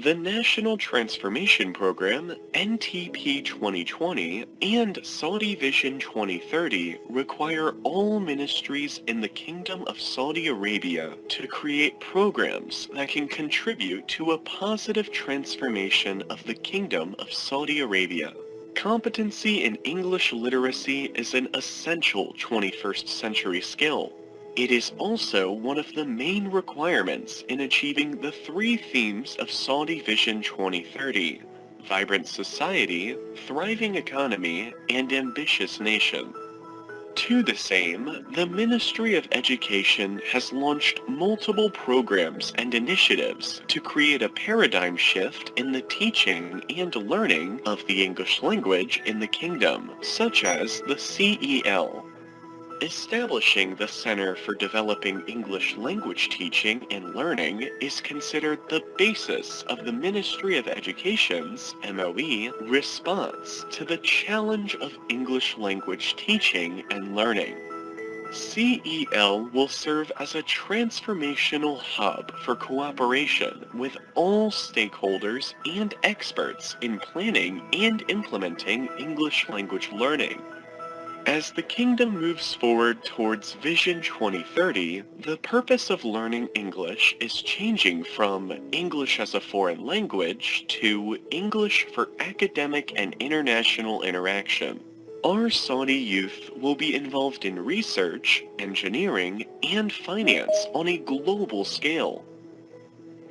The National Transformation Program, NTP 2020, and Saudi Vision 2030 require all ministries in the Kingdom of Saudi Arabia to create programs that can contribute to a positive transformation of the Kingdom of Saudi Arabia. Competency in English literacy is an essential 21st century skill. It is also one of the main requirements in achieving the three themes of Saudi Vision 2030: vibrant society, thriving economy, and ambitious nation. To the same, the Ministry of Education has launched multiple programs and initiatives to create a paradigm shift in the teaching and learning of the English language in the kingdom, such as the CEL. Establishing the Center for Developing English Language Teaching and Learning is considered the basis of the Ministry of Education's, MLD, response to the challenge of English language teaching and learning. CEL will serve as a transformational hub for cooperation with all stakeholders and experts in planning and implementing English language learning. As the kingdom moves forward towards Vision 2030, the purpose of learning English is changing from English as a foreign language to English for academic and international interaction. Our Saudi youth will be involved in research, engineering, and finance on a global scale.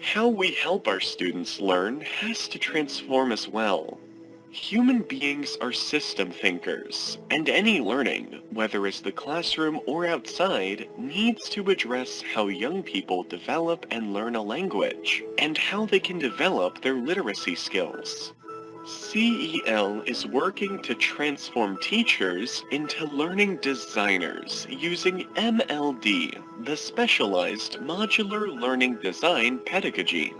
How we help our students learn has to transform as well. Human beings are system thinkers, and any learning, whether it's the classroom or outside, needs to address how young people develop and learn a language, and how they can develop their literacy skills. CEL is working to transform teachers into learning designers using MLD, the Specialized Modular Learning Design Pedagogy.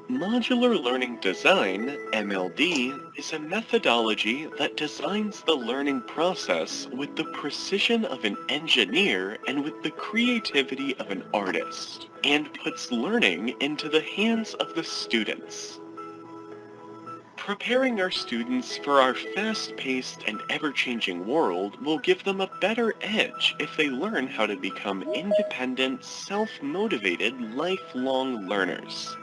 Modular Learning Design, MLD, is a methodology that designs the learning process with the precision of an engineer and with the creativity of an artist, and puts learning into the hands of the students. Preparing our students for our fast-paced and ever-changing world will give them a better edge if they learn how to become independent, self-motivated, lifelong learners.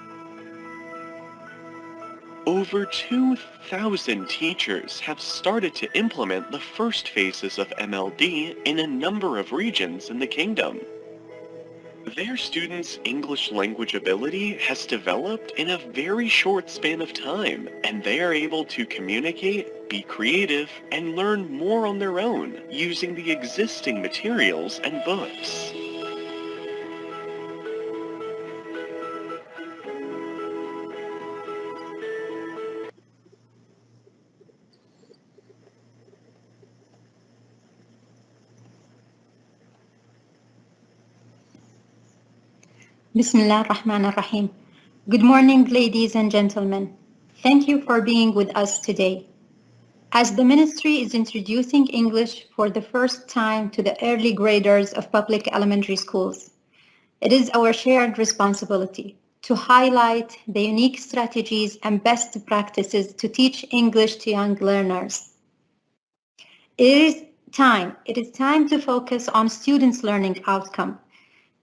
Over 2,000 teachers have started to implement the first phases of MLD in a number of regions in the kingdom. Their students' English language ability has developed in a very short span of time, and they are able to communicate, be creative, and learn more on their own using the existing materials and books. Bismillah ar-Rahman ar-Rahim. Good morning, ladies and gentlemen. Thank you for being with us today. As the ministry is introducing English for the first time to the early graders of public elementary schools, it is our shared responsibility to highlight the unique strategies and best practices to teach English to young learners. It is time to focus on students' learning outcome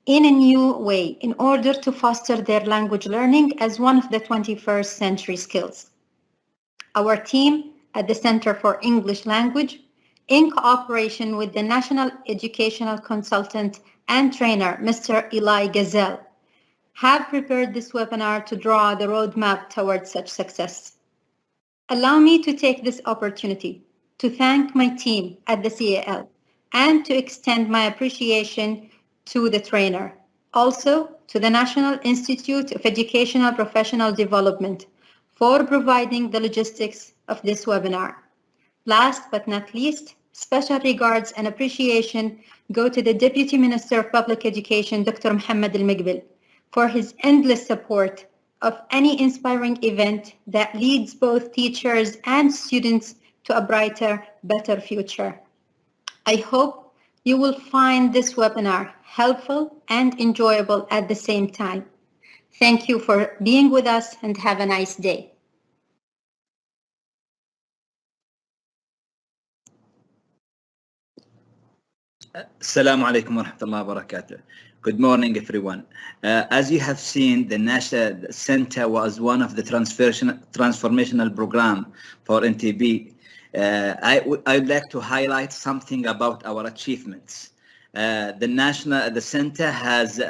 in a new way in order to foster their language learning as one of the 21st century skills. Our team at the Center for English Language, in cooperation with the National Educational Consultant and Trainer, Mr. 1-Eli Ghazal, have prepared this webinar to draw the roadmap towards such success. Allow me to take this opportunity to thank my team at the CEL and to extend my appreciation to the trainer, also to the National Institute of Educational Professional Development for providing the logistics of this webinar. Last but not least, special regards and appreciation go to the Deputy Minister of Public Education, Dr. Mohammed Al-Maqbil, for his endless support of any inspiring event that leads both teachers and students to a brighter, better future. I hope you will find this webinar helpful and enjoyable at the same time. Thank you for being with us and have a nice day. Assalamu alaikum wa rahmatullahi wa barakatuh. Good morning, everyone. As you have seen, the National Center was one of the transformational program for NTB. I would like to highlight something about our achievements. The Center has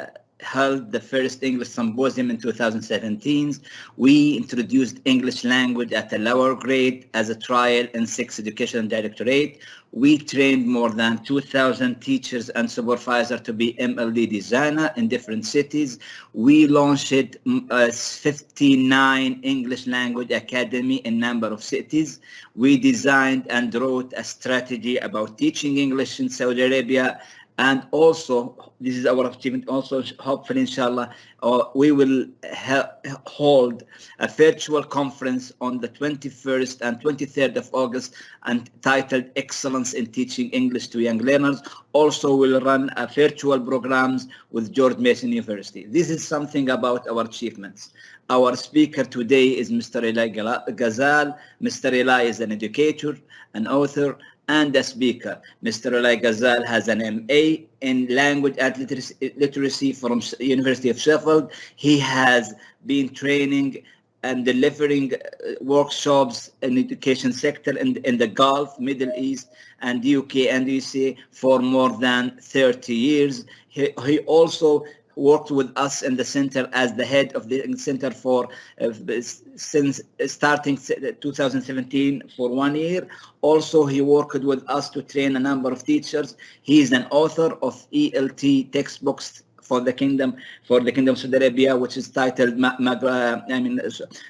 held the first English symposium in 2017. We introduced English language at a lower grade as a trial in 6 education directorate. We trained more than 2,000 teachers and supervisors to be MLD designer in different cities. We launched 59 English language academy in number of cities. We designed and wrote a strategy about teaching English in Saudi Arabia. And also, this is our achievement, also hopefully, inshallah, we will hold a virtual conference on the 21st and 23rd of August entitled Excellence in Teaching English to Young Learners. Also, we'll run a virtual programs with George Mason University. This is something about our achievements. Our speaker today is Mr. 1-Eli Ghazal. Mr. Eli is an educator, an author, and a speaker. Mr. 1-Eli Ghazal has an MA in Language and Literacy from University of Sheffield. He has been training and delivering workshops in education sector in the Gulf, Middle East, and UK and USA for more than 30 years. He also worked with us in the center as the head of the center for since starting 2017 for 1 year. Also, he worked with us to train a number of teachers. He is an author of ELT textbooks for the Kingdom of Saudi Arabia, which is titled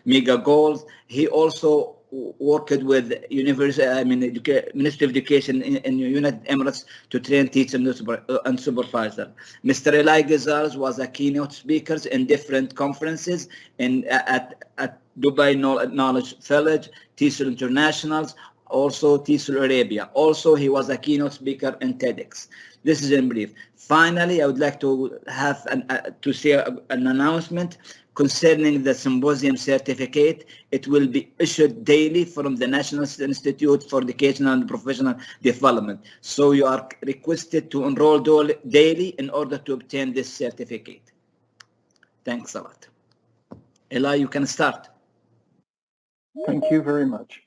Mega Goals. He also worked with Ministry of Education in United Emirates to train teachers and supervisors. Mr. 1-Eli Ghazal was a keynote speaker in different conferences at Dubai Knowledge Village, TESOL Internationals, also TESOL Arabia. Also, he was a keynote speaker in TEDx. This is in brief. Finally, I would like to have to say an announcement concerning the symposium certificate. It will be issued daily from the National Institute for Educational and Professional Development. So you are requested to enroll daily in order to obtain this certificate. Thanks a lot. Eli, you can start. Thank you very much.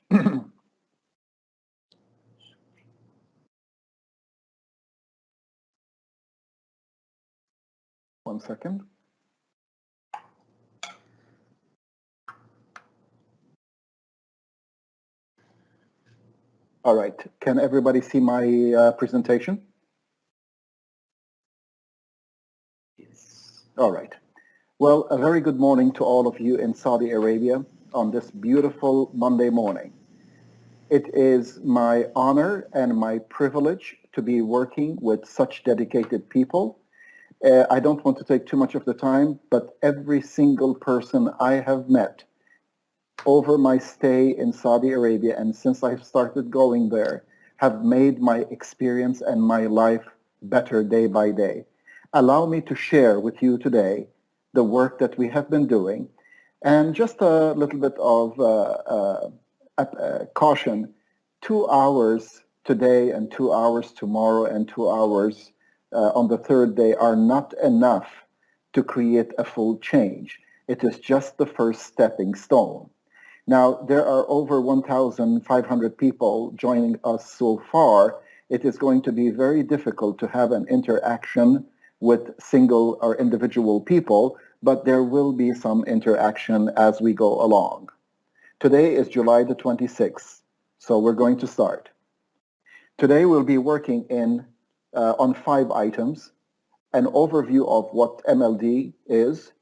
One second. All right, can everybody see my presentation? Yes. All right. Well, a very good morning to all of you in Saudi Arabia on this beautiful Monday morning. It is my honor and my privilege to be working with such dedicated people. I don't want to take too much of the time, but every single person I have met over my stay in Saudi Arabia and since I've started going there have made my experience and my life better day by day. Allow me to share with you today the work that we have been doing, and just a little bit of caution. 2 hours today and 2 hours tomorrow and 2 hours on the third day are not enough to create a full change. It is just the first stepping stone. Now, there are over 1,500 people joining us so far. It is going to be very difficult to have an interaction with single or individual people, but there will be some interaction as we go along. Today is July the 26th, so we're going to start. Today we'll be working on 5 items: an overview of what MLD is,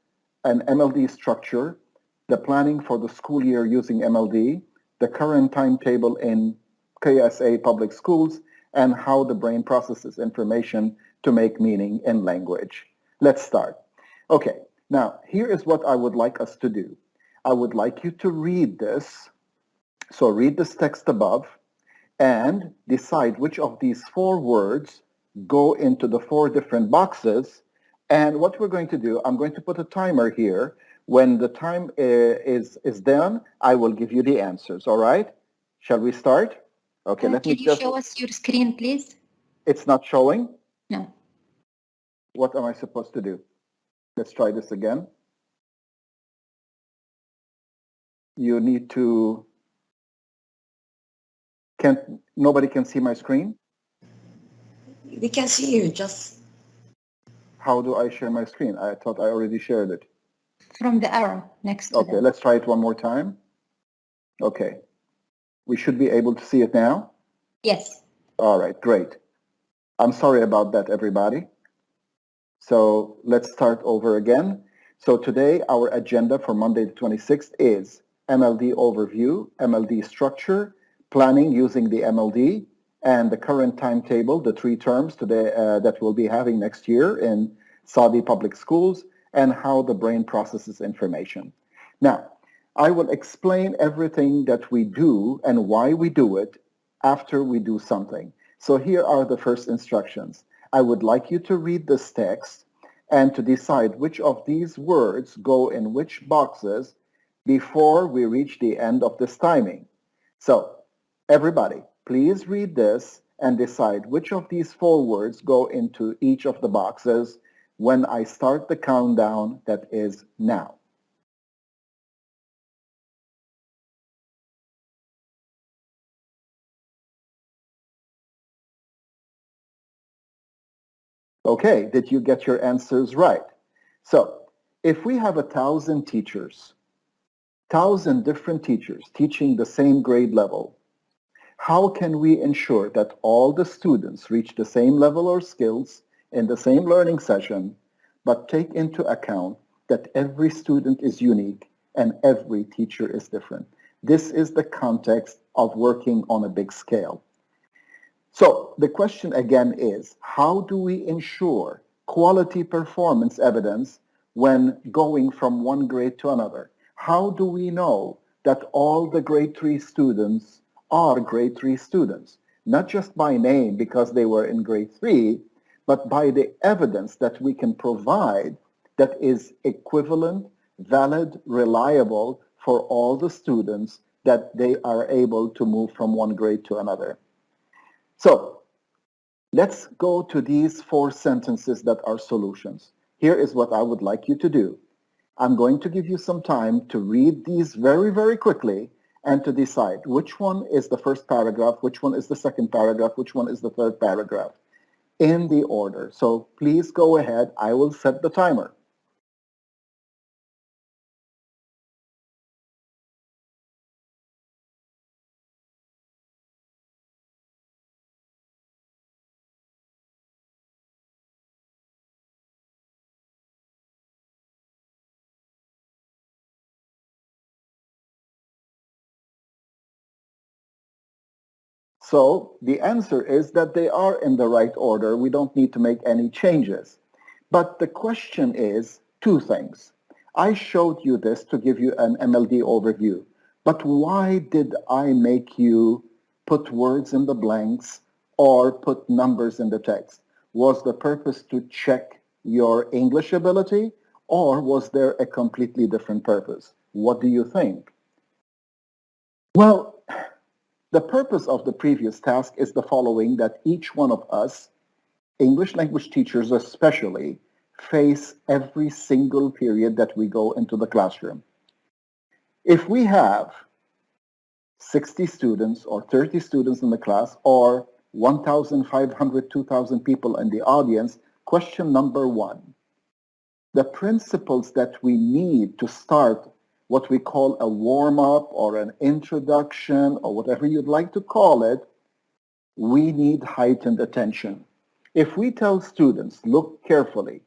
an MLD structure, the planning for the school year using MLD, the current timetable in KSA public schools, and how the brain processes information to make meaning in language. Let's start. Okay, now here is what I would like us to do. I would like you to read this. So read this text above, and decide which of these 4 words go into the 4 different boxes. And what we're going to do, I'm going to put a timer here. When the time is done, I will give you the answers, all right? Shall we start? Okay, let me Can you just... show us your screen, please? It's not showing? No. What am I supposed to do? Let's try this again. You need to... Nobody can see my screen? We can see you, just... How do I share my screen? I thought I already shared it. From the arrow next to Okay, them. let's try it one more time. Okay. We should be able to see it now? Yes. All right, great. I'm sorry about that, everybody. So let's start over again. So today, our agenda for Monday the 26th is MLD overview, MLD structure, planning using the MLD, and the current timetable, the 3 terms today that we'll be having next year in Saudi public schools, and how the brain processes information. Now, I will explain everything that we do and why we do it after we do something. So here are the first instructions. I would like you to read this text and to decide which of these words go in which boxes before we reach the end of this timing. So, everybody, please read this and decide which of these 4 words go into each of the boxes when I start the countdown that is now. Okay, did you get your answers right? So, if we have 1,000 teachers, 1,000 different teachers teaching the same grade level, how can we ensure that all the students reach the same level or skills in the same learning session, but take into account that every student is unique and every teacher is different? This is the context of working on a big scale. So the question again is, how do we ensure quality performance evidence when going from one grade to another? How do we know that all the grade 3 students are grade 3 students? Not just by name because they were in grade 3, but by the evidence that we can provide that is equivalent, valid, reliable for all the students, that they are able to move from one grade to another. So let's go to these 4 sentences that are solutions. Here is what I would like you to do. I'm going to give you some time to read these very, very quickly and to decide which one is the first paragraph, which one is the second paragraph, which one is the third paragraph, in the order. So please go ahead. I will set the timer. So the answer is that they are in the right order. We don't need to make any changes. But the question is 2 things. I showed you this to give you an MLD overview, but why did I make you put words in the blanks or put numbers in the text? Was the purpose to check your English ability, or was there a completely different purpose? What do you think? Well, the purpose of the previous task is the following, that each one of us, English language teachers especially, face every single period that we go into the classroom. If we have 60 students or 30 students in the class or 1,500, 2,000 people in the audience, question number 1, the principles that we need to start what we call a warm-up or an introduction or whatever you'd like to call it, we need heightened attention. If we tell students, look carefully,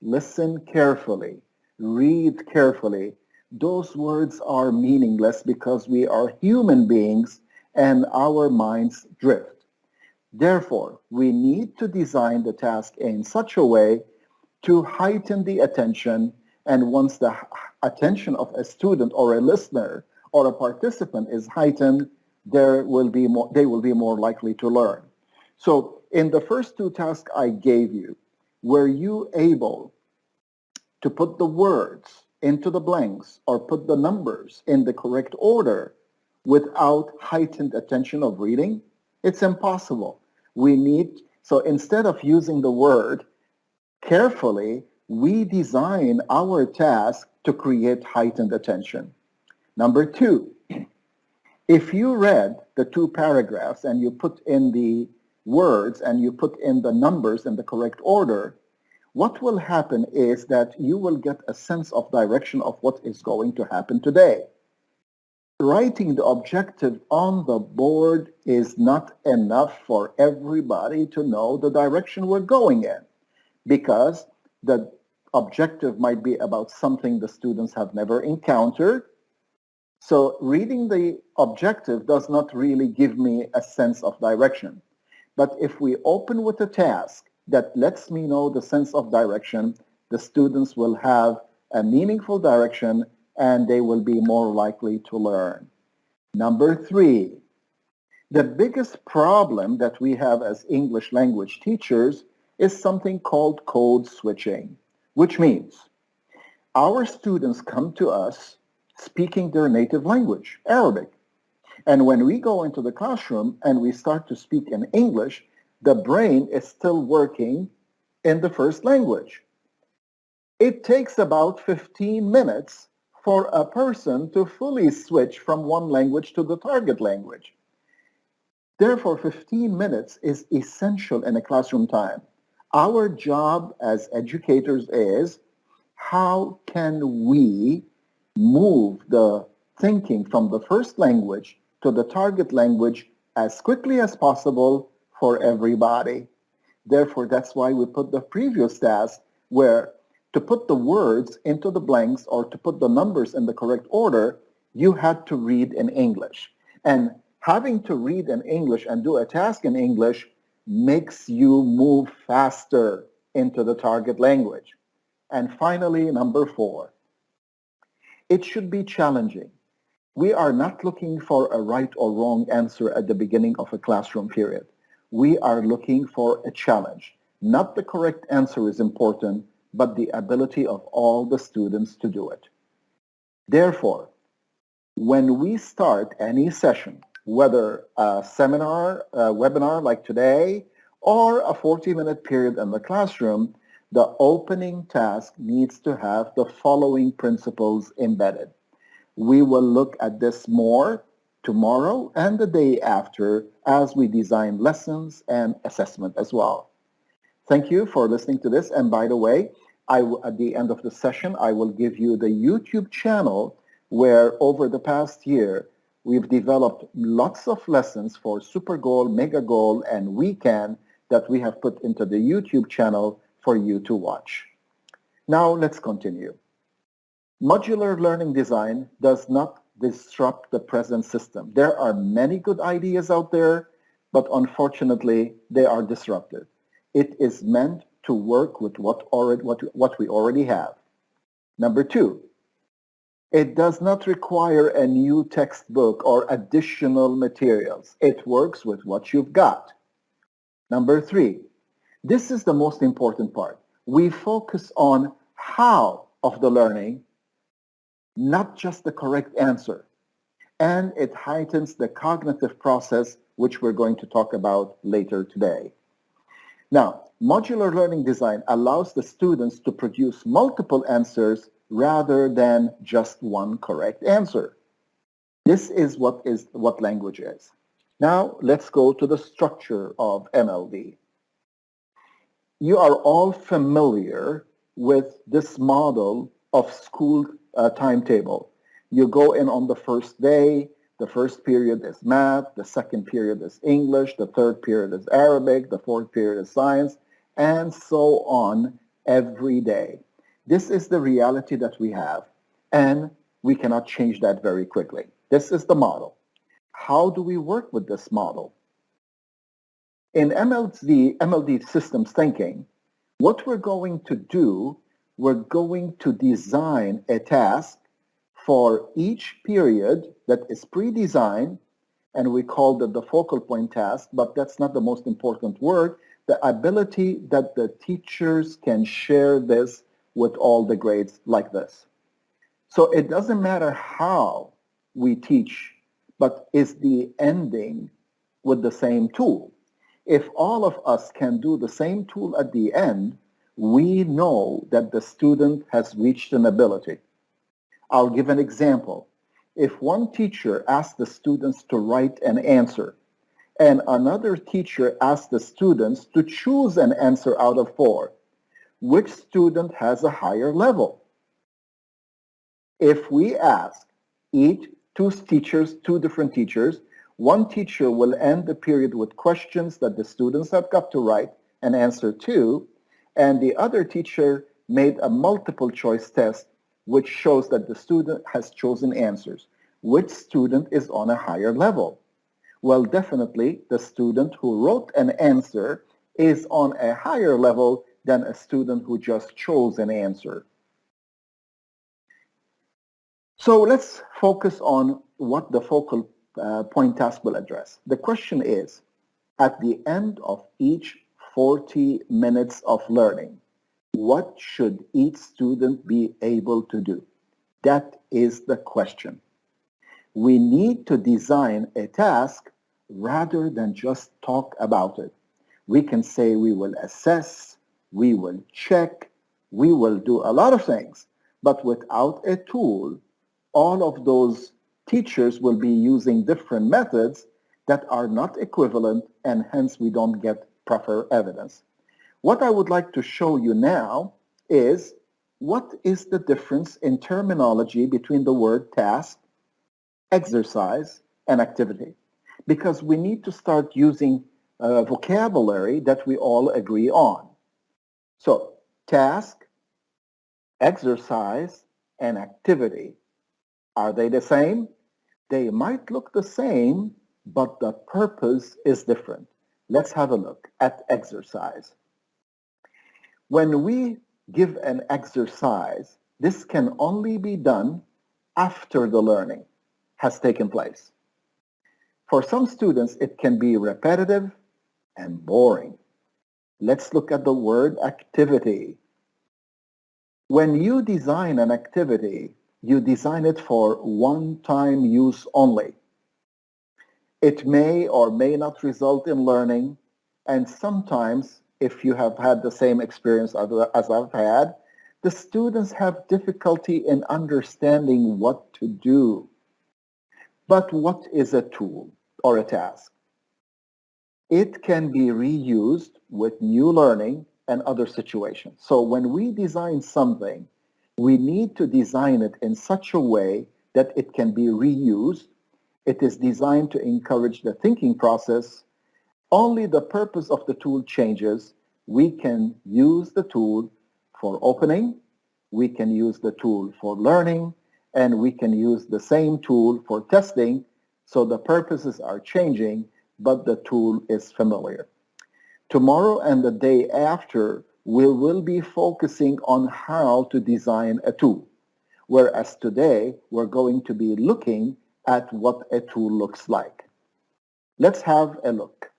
listen carefully, read carefully, those words are meaningless because we are human beings and our minds drift. Therefore, we need to design the task in such a way to heighten the attention, and once the attention of a student or a listener or a participant is heightened, they will be more likely to learn. So in the first two tasks I gave you, were you able to put the words into the blanks or put the numbers in the correct order without heightened attention of reading? It's impossible. So instead of using the word carefully, we design our task to create heightened attention. Number two, if you read the two paragraphs and you put in the words and you put in the numbers in the correct order, what will happen is that you will get a sense of direction of what is going to happen today. Writing the objective on the board is not enough for everybody to know the direction we're going in, because the objective might be about something the students have never encountered. So reading the objective does not really give me a sense of direction. But if we open with a task that lets me know the sense of direction, the students will have a meaningful direction and they will be more likely to learn. Number three, the biggest problem that we have as English language teachers is something called code switching, which means our students come to us speaking their native language, Arabic. And when we go into the classroom and we start to speak in English, the brain is still working in the first language. It takes about 15 minutes for a person to fully switch from one language to the target language. Therefore, 15 minutes is essential in a classroom time. Our job as educators is, how can we move the thinking from the first language to the target language as quickly as possible for everybody? Therefore, that's why we put the previous task where to put the words into the blanks or to put the numbers in the correct order, you had to read in English. And having to read in English and do a task in English makes you move faster into the target language. And finally, number four, it should be challenging. We are not looking for a right or wrong answer at the beginning of a classroom period. We are looking for a challenge. Not the correct answer is important, but the ability of all the students to do it. Therefore, when we start any session, whether a seminar, a webinar like today, or a 40-minute period in the classroom, the opening task needs to have the following principles embedded. We will look at this more tomorrow and the day after as we design lessons and assessment as well. Thank you for listening to this. And by the way, at the end of the session, I will give you the YouTube channel where over the past year, we've developed lots of lessons for Super Goal, Mega Goal, and Weekend that we have put into the YouTube channel for you to watch. Now let's continue. Modular learning design does not disrupt the present system. There are many good ideas out there, but unfortunately, they are disruptive. It is meant to work with what we already have. Number two, it does not require a new textbook or additional materials. It works with what you've got. Number three, this is the most important part. We focus on how of the learning, not just the correct answer. And it heightens the cognitive process, which we're going to talk about later today. Now, modular learning design allows the students to produce multiple answers rather than just one correct answer. This is what language is. Now, let's go to the structure of MLD. You are all familiar with this model of school timetable. You go in on the first day, the first period is math, the second period is English, the third period is Arabic, the fourth period is science, and so on every day. This is the reality that we have, and we cannot change that very quickly. This is the model. How do we work with this model? In MLD systems thinking, what we're going to do, we're going to design a task for each period that is pre-designed and we called it the focal point task, but that's not the most important word. The ability that the teachers can share this with all the grades like this. So it doesn't matter how we teach, but is the ending with the same tool. If all of us can do the same tool at the end, we know that the student has reached an ability. I'll give an example. If one teacher asks the students to write an answer, and another teacher asks the students to choose an answer out of 4, which student has a higher level? If we ask two different teachers, one teacher will end the period with questions that the students have got to write an answer to, and the other teacher made a multiple choice test which shows that the student has chosen answers. Which student is on a higher level? Well, definitely the student who wrote an answer is on a higher level than a student who just chose an answer. So let's focus on what the focal point task will address. The question is, at the end of each 40 minutes of learning, what should each student be able to do? That is the question. We need to design a task rather than just talk about it. We can say we will assess, we will check, we will do a lot of things, but without a tool, all of those teachers will be using different methods that are not equivalent, and hence we don't get proper evidence. What I would like to show you now is what is the difference in terminology between the word task, exercise, and activity, because we need to start using vocabulary that we all agree on. So task, exercise, and activity. Are they the same? They might look the same, but the purpose is different. Let's have a look at exercise. When we give an exercise, this can only be done after the learning has taken place. For some students, it can be repetitive and boring. Let's look at the word activity. When you design an activity, you design it for one-time use only. It may or may not result in learning, and sometimes, if you have had the same experience as I've had, the students have difficulty in understanding what to do. But what is a tool or a task? It can be reused with new learning and other situations. So when we design something, we need to design it in such a way that it can be reused. It is designed to encourage the thinking process. Only the purpose of the tool changes. We can use the tool for opening, we can use the tool for learning, and we can use the same tool for testing. So the purposes are changing, but the tool is familiar. Tomorrow and the day after, we will be focusing on how to design a tool, whereas today we're going to be looking at what a tool looks like. Let's have a look.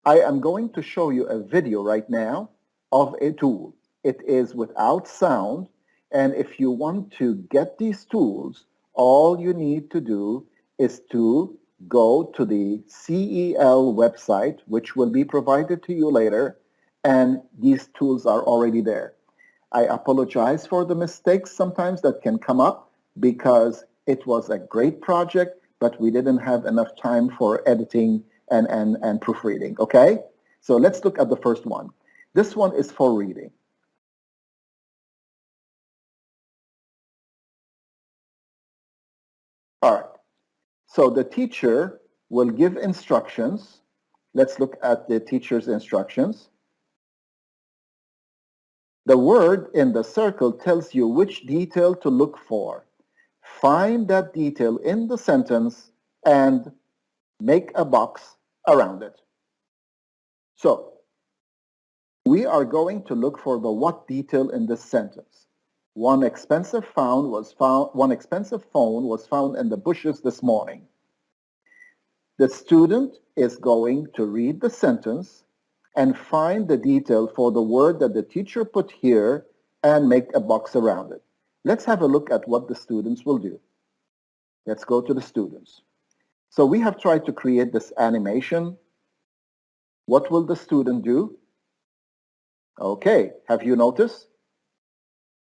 I am going to show you a video right now of a tool. It is without sound, and if you want to get these tools, all you need to do is to go to the CEL website, which will be provided to you later, and these tools are already there. I apologize for the mistakes sometimes that can come up because it was a great project, but we didn't have enough time for editing and proofreading, okay? So let's look at the first one. This one is for reading. All right, so the teacher will give instructions. Let's look at the teacher's instructions. The word in the circle tells you which detail to look for. Find that detail in the sentence and make a box around it. So we are going to look for the what detail in this sentence. One expensive phone was found in the bushes this morning. The student is going to read the sentence and find the detail for the word that the teacher put here and make a box around it. Let's have a look at what the students will do. Let's go to the students. So we have tried to create this animation. What will the student do? Okay, have you noticed?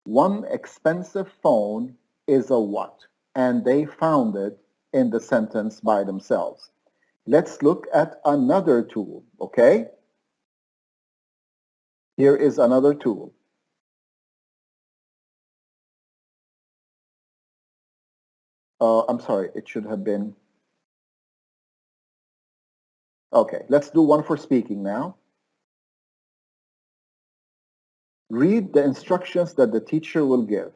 One expensive phone is a what? And they found it in the sentence by themselves. Let's look at another tool, okay? Here is another tool. I'm sorry, it should have been. Okay, let's do one for speaking now. Read the instructions that the teacher will give.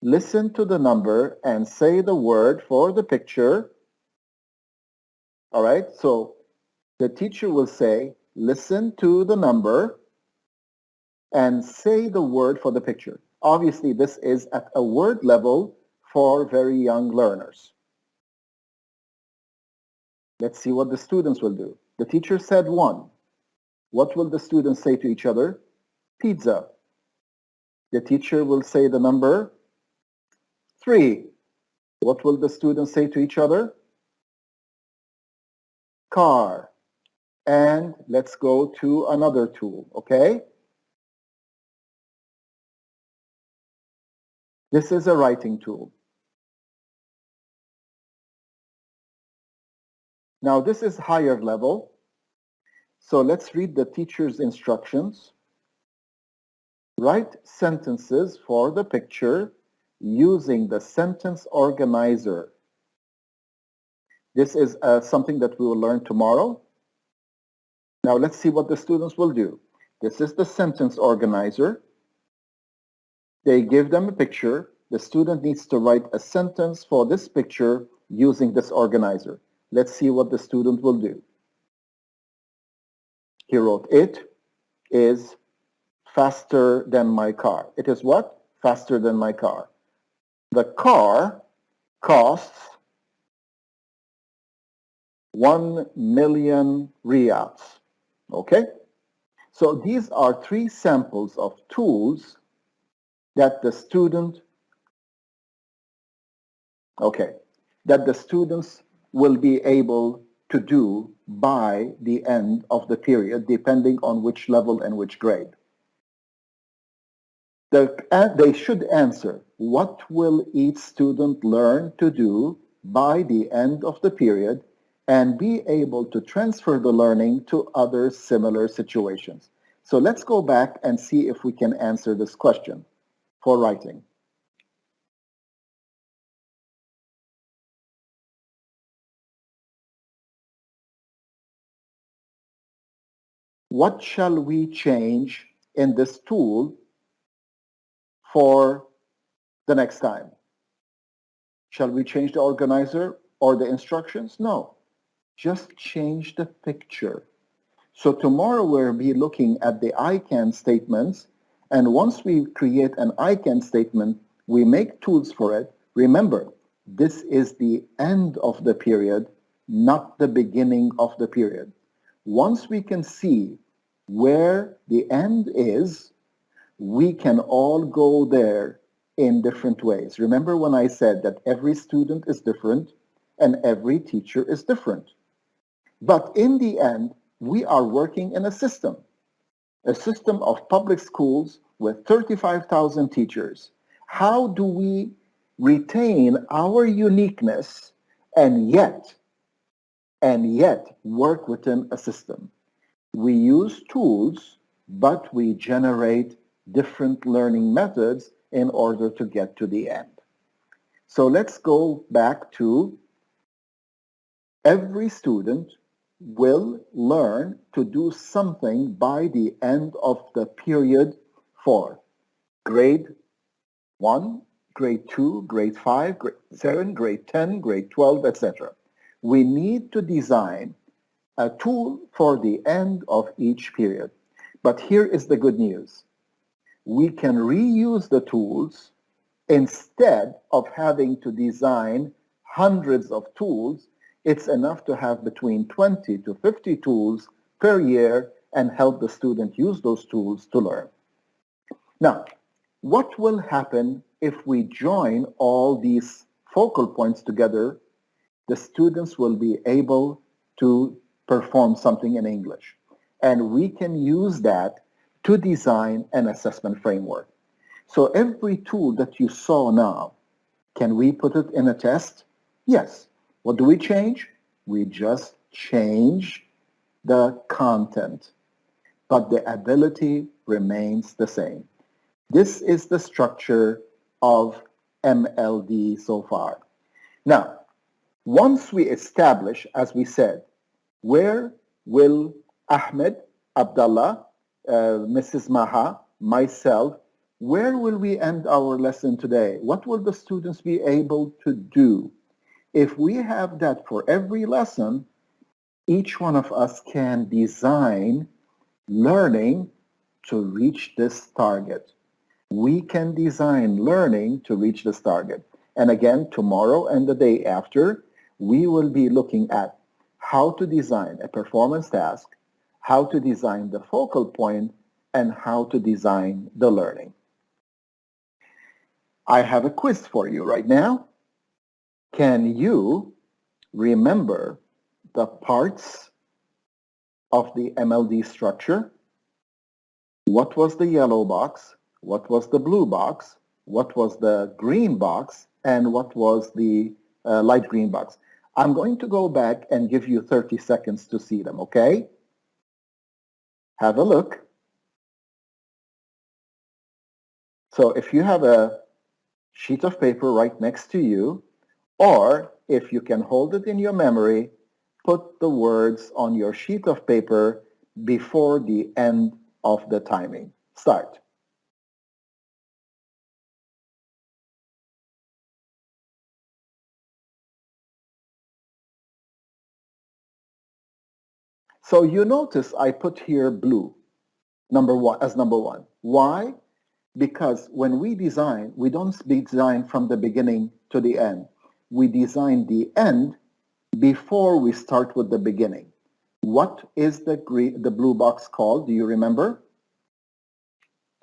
Listen to the number and say the word for the picture. All right, so the teacher will say, listen to the number and say the word for the picture. Obviously, this is at a word level for very young learners. Let's see what the students will do. The teacher said 1. What will the students say to each other? Pizza. The teacher will say the number 3. What will the students say to each other? Car. And let's go to another tool, okay? This is a writing tool. Now this is higher level. So let's read the teacher's instructions. Write sentences for the picture using the sentence organizer. This is something that we will learn tomorrow. Now let's see what the students will do. This is the sentence organizer. They give them a picture. The student needs to write a sentence for this picture using this organizer. Let's see what the student will do. He wrote, it is faster than my car. It is what? Faster than my car. The car costs 1 million riyals. Okay? So these are 3 samples of tools that the student, that the students will be able to do by the end of the period, depending on which level and which grade. They should answer, what will each student learn to do by the end of the period, and be able to transfer the learning to other similar situations. So let's go back and see if we can answer this question for writing. What shall we change in this tool for the next time? Shall we change the organizer or the instructions? No, just change the picture. So tomorrow we'll be looking at the I can statements, and once we create an I can statement, we make tools for it. Remember, this is the end of the period, not the beginning of the period. Once we can see where the end is, we can all go there in different ways. Remember when I said that every student is different and every teacher is different. But in the end, we are working in a system of public schools with 35,000 teachers. How do we retain our uniqueness and yet work within a system? We use tools, but we generate different learning methods in order to get to the end. So let's go back to every student will learn to do something by the end of the period for grade 1, grade 2, grade 5, grade 7, grade 10, grade 12, etc. We need to design a tool for the end of each period. But here is the good news. We can reuse the tools instead of having to design hundreds of tools It's enough to have between 20 to 50 tools per year and help the student use those tools to learn. Now, what will happen if we join all these focal points together? The students will be able to perform something in English. And we can use that to design an assessment framework. So every tool that you saw now, can we put it in a test? Yes. What do we change? We just change the content, but the ability remains the same. This is the structure of MLD so far. Now, once we establish, as we said, where will Ahmed, Abdullah, Mrs. Maha, myself, where will we end our lesson today? What will the students be able to do? If we have that for every lesson, each one of us can design learning to reach this target. We can design learning to reach this target. And again, tomorrow and the day after, we will be looking at how to design a performance task, how to design the focal point, and how to design the learning. I have a quiz for you right now. Can you remember the parts of the MLD structure? What was the yellow box? What was the blue box? What was the green box? And what was the light green box? I'm going to go back and give you 30 seconds to see them, okay? Have a look. So if you have a sheet of paper right next to you, or if you can hold it in your memory, put the words on your sheet of paper before the end of the timing. Start. So you notice I put here blue, number one. Why? Because when we design, we don't design from the beginning to the end. We design the end before we start with the beginning. What is the blue box called? Do you remember?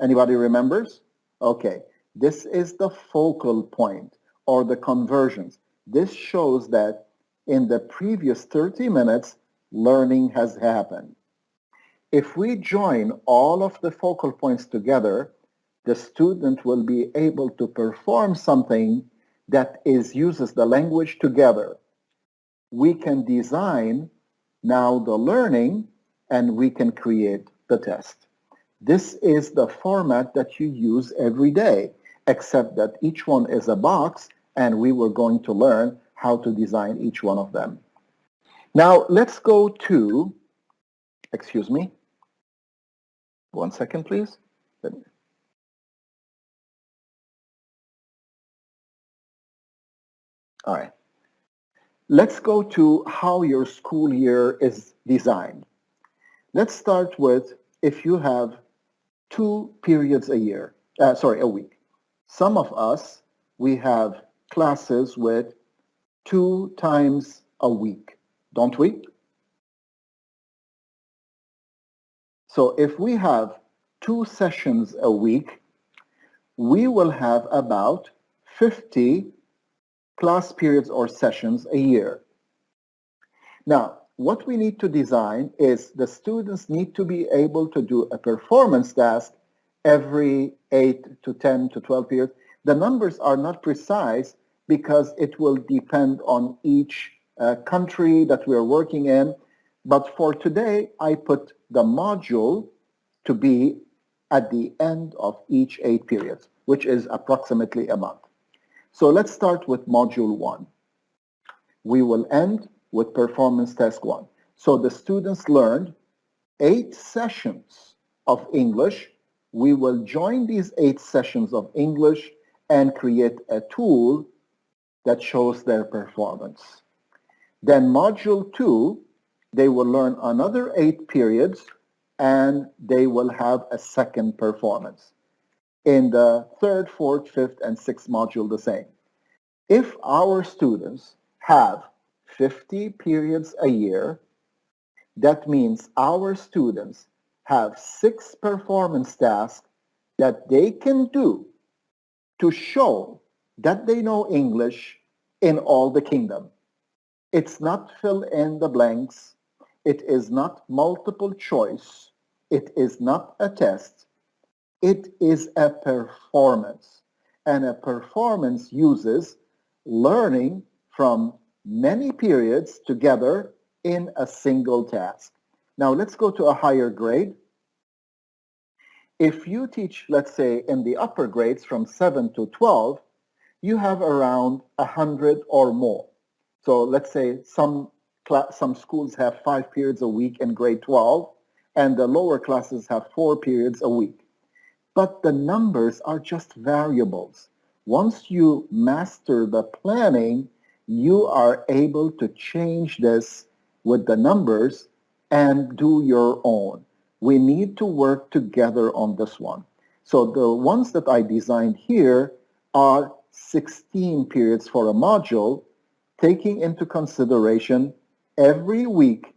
Anybody remembers? Okay, this is the focal point or the conversions. This shows that in the previous 30 minutes, learning has happened. If we join all of the focal points together, the student will be able to perform something that uses the language together. We can design now the learning and we can create the test. This is the format that you use every day, except that each one is a box and we were going to learn how to design each one of them. Now let's go to, excuse me, 1 second please. All right. Let's go to how your school year is designed. Let's start with if you have 2 periods a week. Some of us, we have classes with 2 times a week, don't we? So if we have 2 sessions a week, we will have about 50 class periods or sessions a year. Now, what we need to design is the students need to be able to do a performance task every 8 to 10 to 12 periods. The numbers are not precise because it will depend on each country that we are working in. But for today, I put the module to be at the end of each 8 periods, which is approximately a month. So let's start with module 1. We will end with performance task 1. So the students learned 8 sessions of English. We will join these 8 sessions of English and create a tool that shows their performance. Then module 2, they will learn another 8 periods and they will have a second performance. In the 3rd, 4th, 5th, and 6th module the same. If our students have 50 periods a year. That means our students have 6 performance tasks that they can do to show that they know English in all the kingdom. It's not fill in the blanks. It is not multiple choice. It is not a test. It is a performance. And a performance uses learning from many periods together in a single task. Now let's go to a higher grade. If you teach, let's say, in the upper grades from 7 to 12, you have around 100 or more. So let's say some schools have 5 periods a week in grade 12, and the lower classes have 4 periods a week. But the numbers are just variables. Once you master the planning, you are able to change this with the numbers and do your own. We need to work together on this one. So the ones that I designed here are 16 periods for a module, taking into consideration every week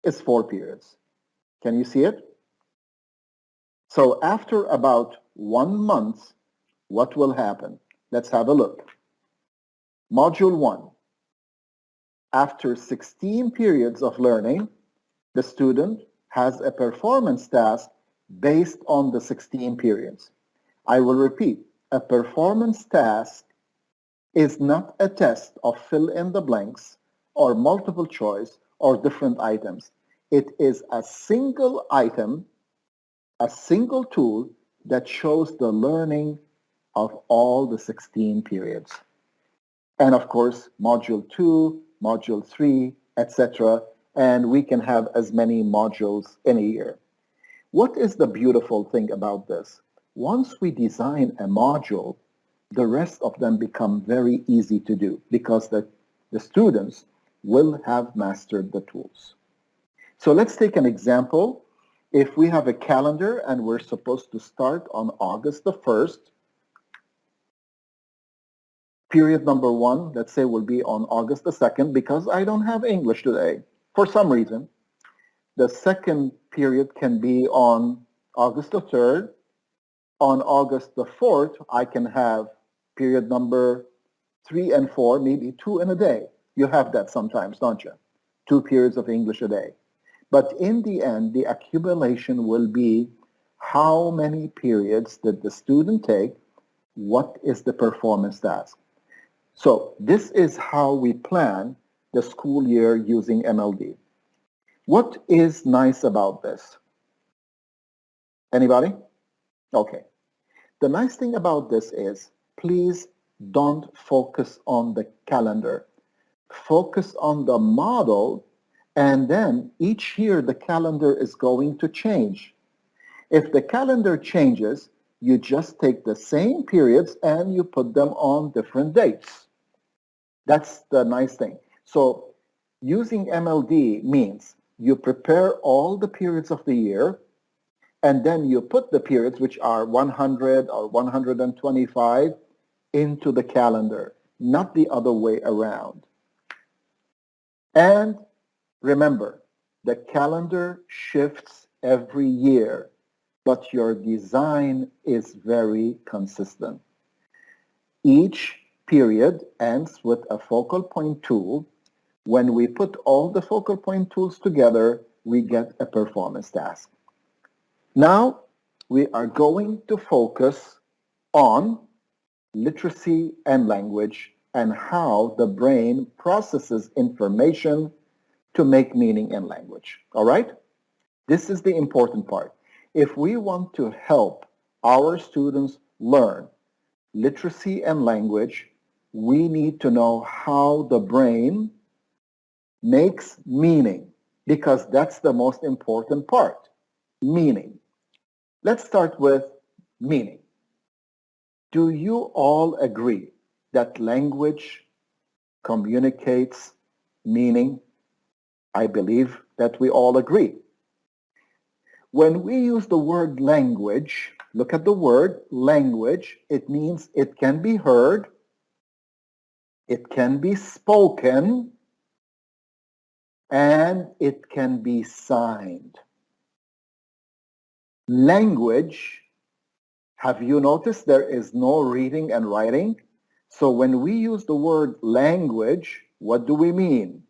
is 4 periods. Can you see it? So after about 1 month, what will happen? Let's have a look. Module 1. After 16 periods of learning, the student has a performance task based on the 16 periods. I will repeat, a performance task is not a test of fill in the blanks or multiple choice or different items. It is a single item, a single tool that shows the learning of all the 16 periods. And of course, module 2, module 3, etc. And we can have as many modules in a year. What is the beautiful thing about this? Once we design a module, the rest of them become very easy to do because the students will have mastered the tools. So let's take an example. If we have a calendar and we're supposed to start on August the 1st, period number 1, let's say, will be on August the 2nd because I don't have English today for some reason. The second period can be on August the 3rd. On August the 4th, I can have period number 3 and 4, maybe 2 in a day. You have that sometimes, don't you? 2 periods of English a day. But in the end, the accumulation will be how many periods did the student take? What is the performance task? So this is how we plan the school year using MLD. What is nice about this? Anybody? Okay. The nice thing about this is, please don't focus on the calendar. Focus on the model, and then each year the calendar is going to change. If the calendar changes, you just take the same periods and you put them on different dates. That's the nice thing. So using MLD means you prepare all the periods of the year, and then you put the periods, which are 100 or 125, into the calendar, not the other way around. And remember, the calendar shifts every year, but your design is very consistent. Each period ends with a focal point tool. When we put all the focal point tools together, we get a performance task. Now, we are going to focus on literacy and language and how the brain processes information to make meaning in language. All right? This is the important part. If we want to help our students learn literacy and language, we need to know how the brain makes meaning, because that's the most important part, meaning. Let's start with meaning. Do you all agree that language communicates meaning? I believe that we all agree. When we use the word language, look at the word language. It means it can be heard, it can be spoken, and it can be signed. Language, have you noticed there is no reading and writing? So when we use the word language, what do we mean?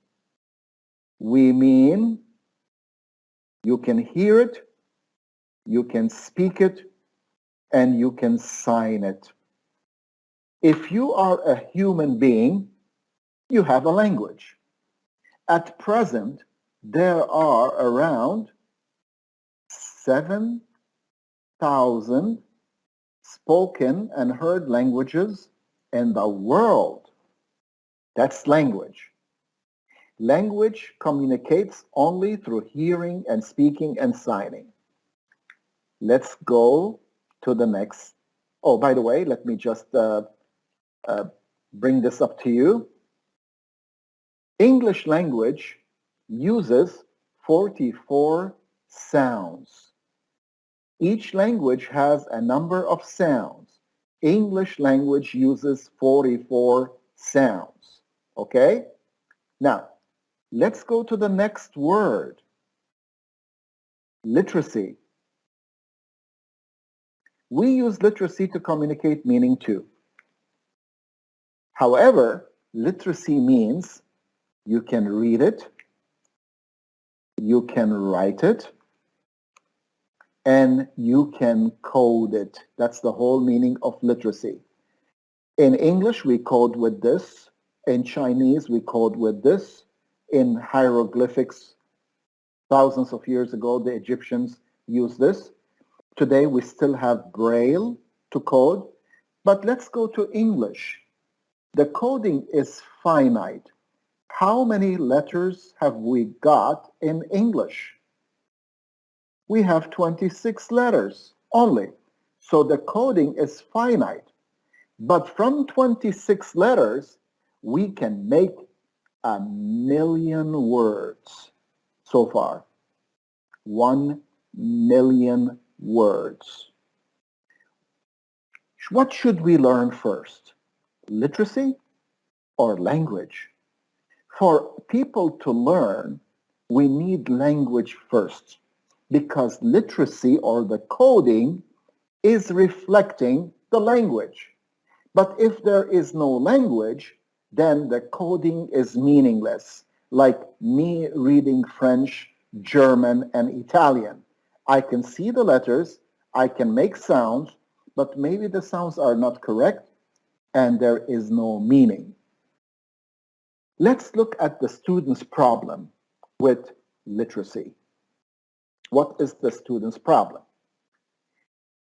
We mean you can hear it, you can speak it, and you can sign it. If you are a human being, you have a language. At present, there are around 7,000 spoken and heard languages in the world. That's language. Language communicates only through hearing and speaking and signing. Let's go to the next. Oh, by the way, let me just bring this up to you. English language uses 44 sounds. Each language has a number of sounds. English language uses 44 sounds. Okay? Now, let's go to the next word. Literacy. We use literacy to communicate meaning too. However, literacy means you can read it, you can write it, and you can code it. That's the whole meaning of literacy. In English, we code with this. In Chinese, we code with this. In hieroglyphics, thousands of years ago, the Egyptians used this. Today, we still have Braille to code. But let's go to English. The coding is finite. How many letters have we got in English? We have 26 letters only. So the coding is finite. But from 26 letters, we can make 1,000,000 words so far. 1,000,000 words. What should we learn first? Literacy or language? For people to learn, we need language first, because literacy or the coding is reflecting the language. But if there is no language, then the coding is meaningless, like me reading French, German, and Italian. I can see the letters, I can make sounds, but maybe the sounds are not correct, and there is no meaning. Let's look at the student's problem with literacy. What is the student's problem?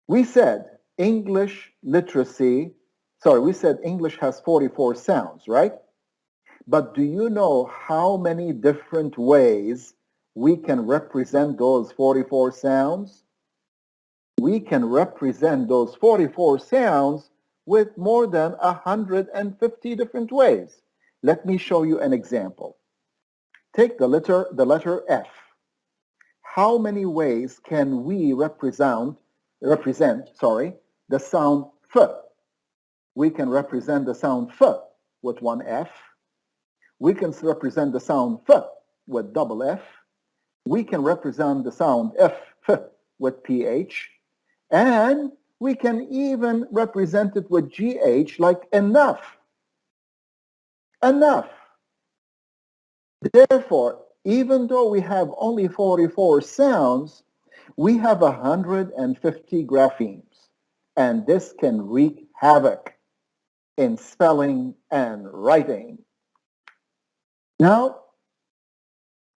We said English has 44 sounds, right? But do you know how many different ways we can represent those 44 sounds? We can represent those 44 sounds with more than 150 different ways. Let me show you an example. Take the letter F. How many ways can we represent the sound F? We can represent the sound F with one F. We can represent the sound F with double F. We can represent the sound F with PH. And we can even represent it with GH, like enough. Enough. Therefore, even though we have only 44 sounds, we have 150 graphemes. And this can wreak havoc in spelling and writing. Now,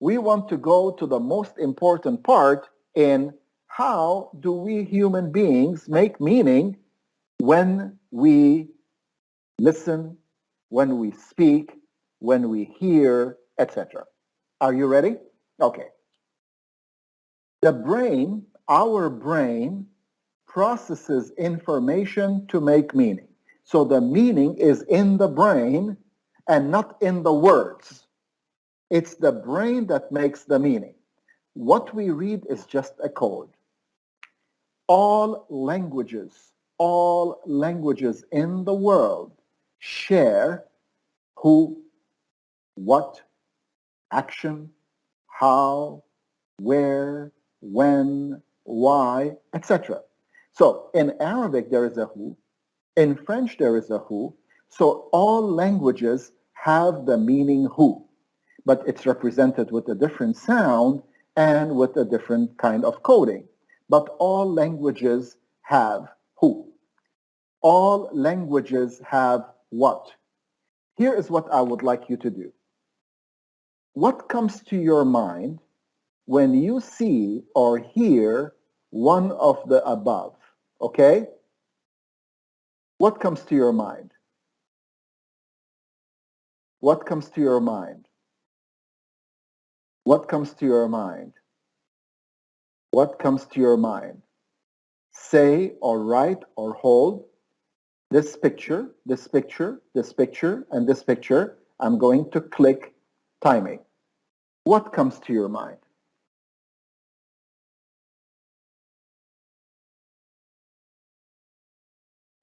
we want to go to the most important part in how do we human beings make meaning when we listen, when we speak, when we hear, etc. Are you ready? Okay. The brain, our brain, processes information to make meaning. So the meaning is in the brain and not in the words. It's the brain that makes the meaning. What we read is just a code. All languages in the world share who, what, action, how, where, when, why, etc. So in Arabic, there is a who. In French, there is a who. So all languages have the meaning who, but it's represented with a different sound and with a different kind of coding. But all languages have who. All languages have what. Here is what I would like you to do. What comes to your mind when you see or hear one of the above? Okay? What comes to your mind? What comes to your mind? What comes to your mind? What comes to your mind? Say or write or hold this picture, this picture, this picture, and this picture. I'm going to click timing. What comes to your mind?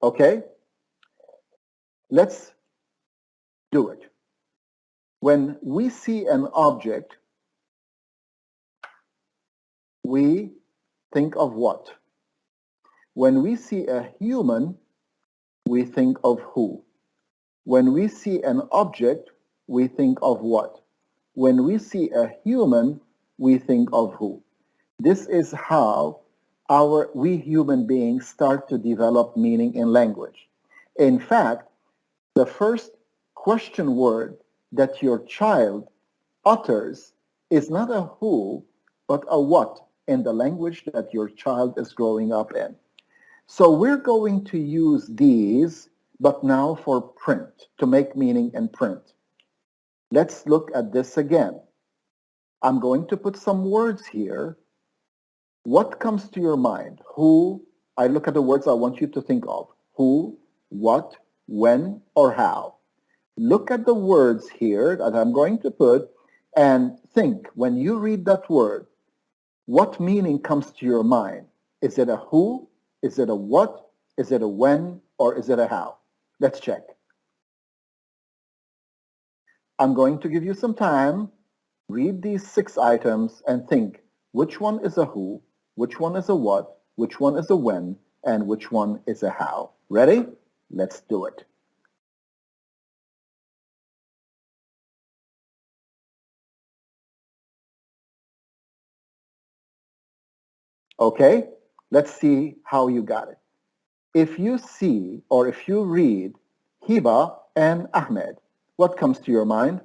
Okay? Let's do it. When we see an object, we think of what? When we see a human, we think of who? When we see an object, we think of what? When we see a human, we think of who? This is how we human beings start to develop meaning in language. In fact, the first question word that your child utters is not a who, but a what in the language that your child is growing up in. So we're going to use these, but now for print, to make meaning in print. Let's look at this again. I'm going to put some words here. What comes to your mind? Who? I look at the words I want you to think of. Who, what, when, or how. Look at the words here that I'm going to put and think, when you read that word, what meaning comes to your mind? Is it a who? Is it a what? Is it a when? Or is it a how? Let's check. I'm going to give you some time. Read these 6 items and think, which one is a who? Which one is a what? Which one is a when? And which one is a how? Ready? Let's do it. Okay, let's see how you got it. If you see or if you read Hiba and Ahmed, what comes to your mind?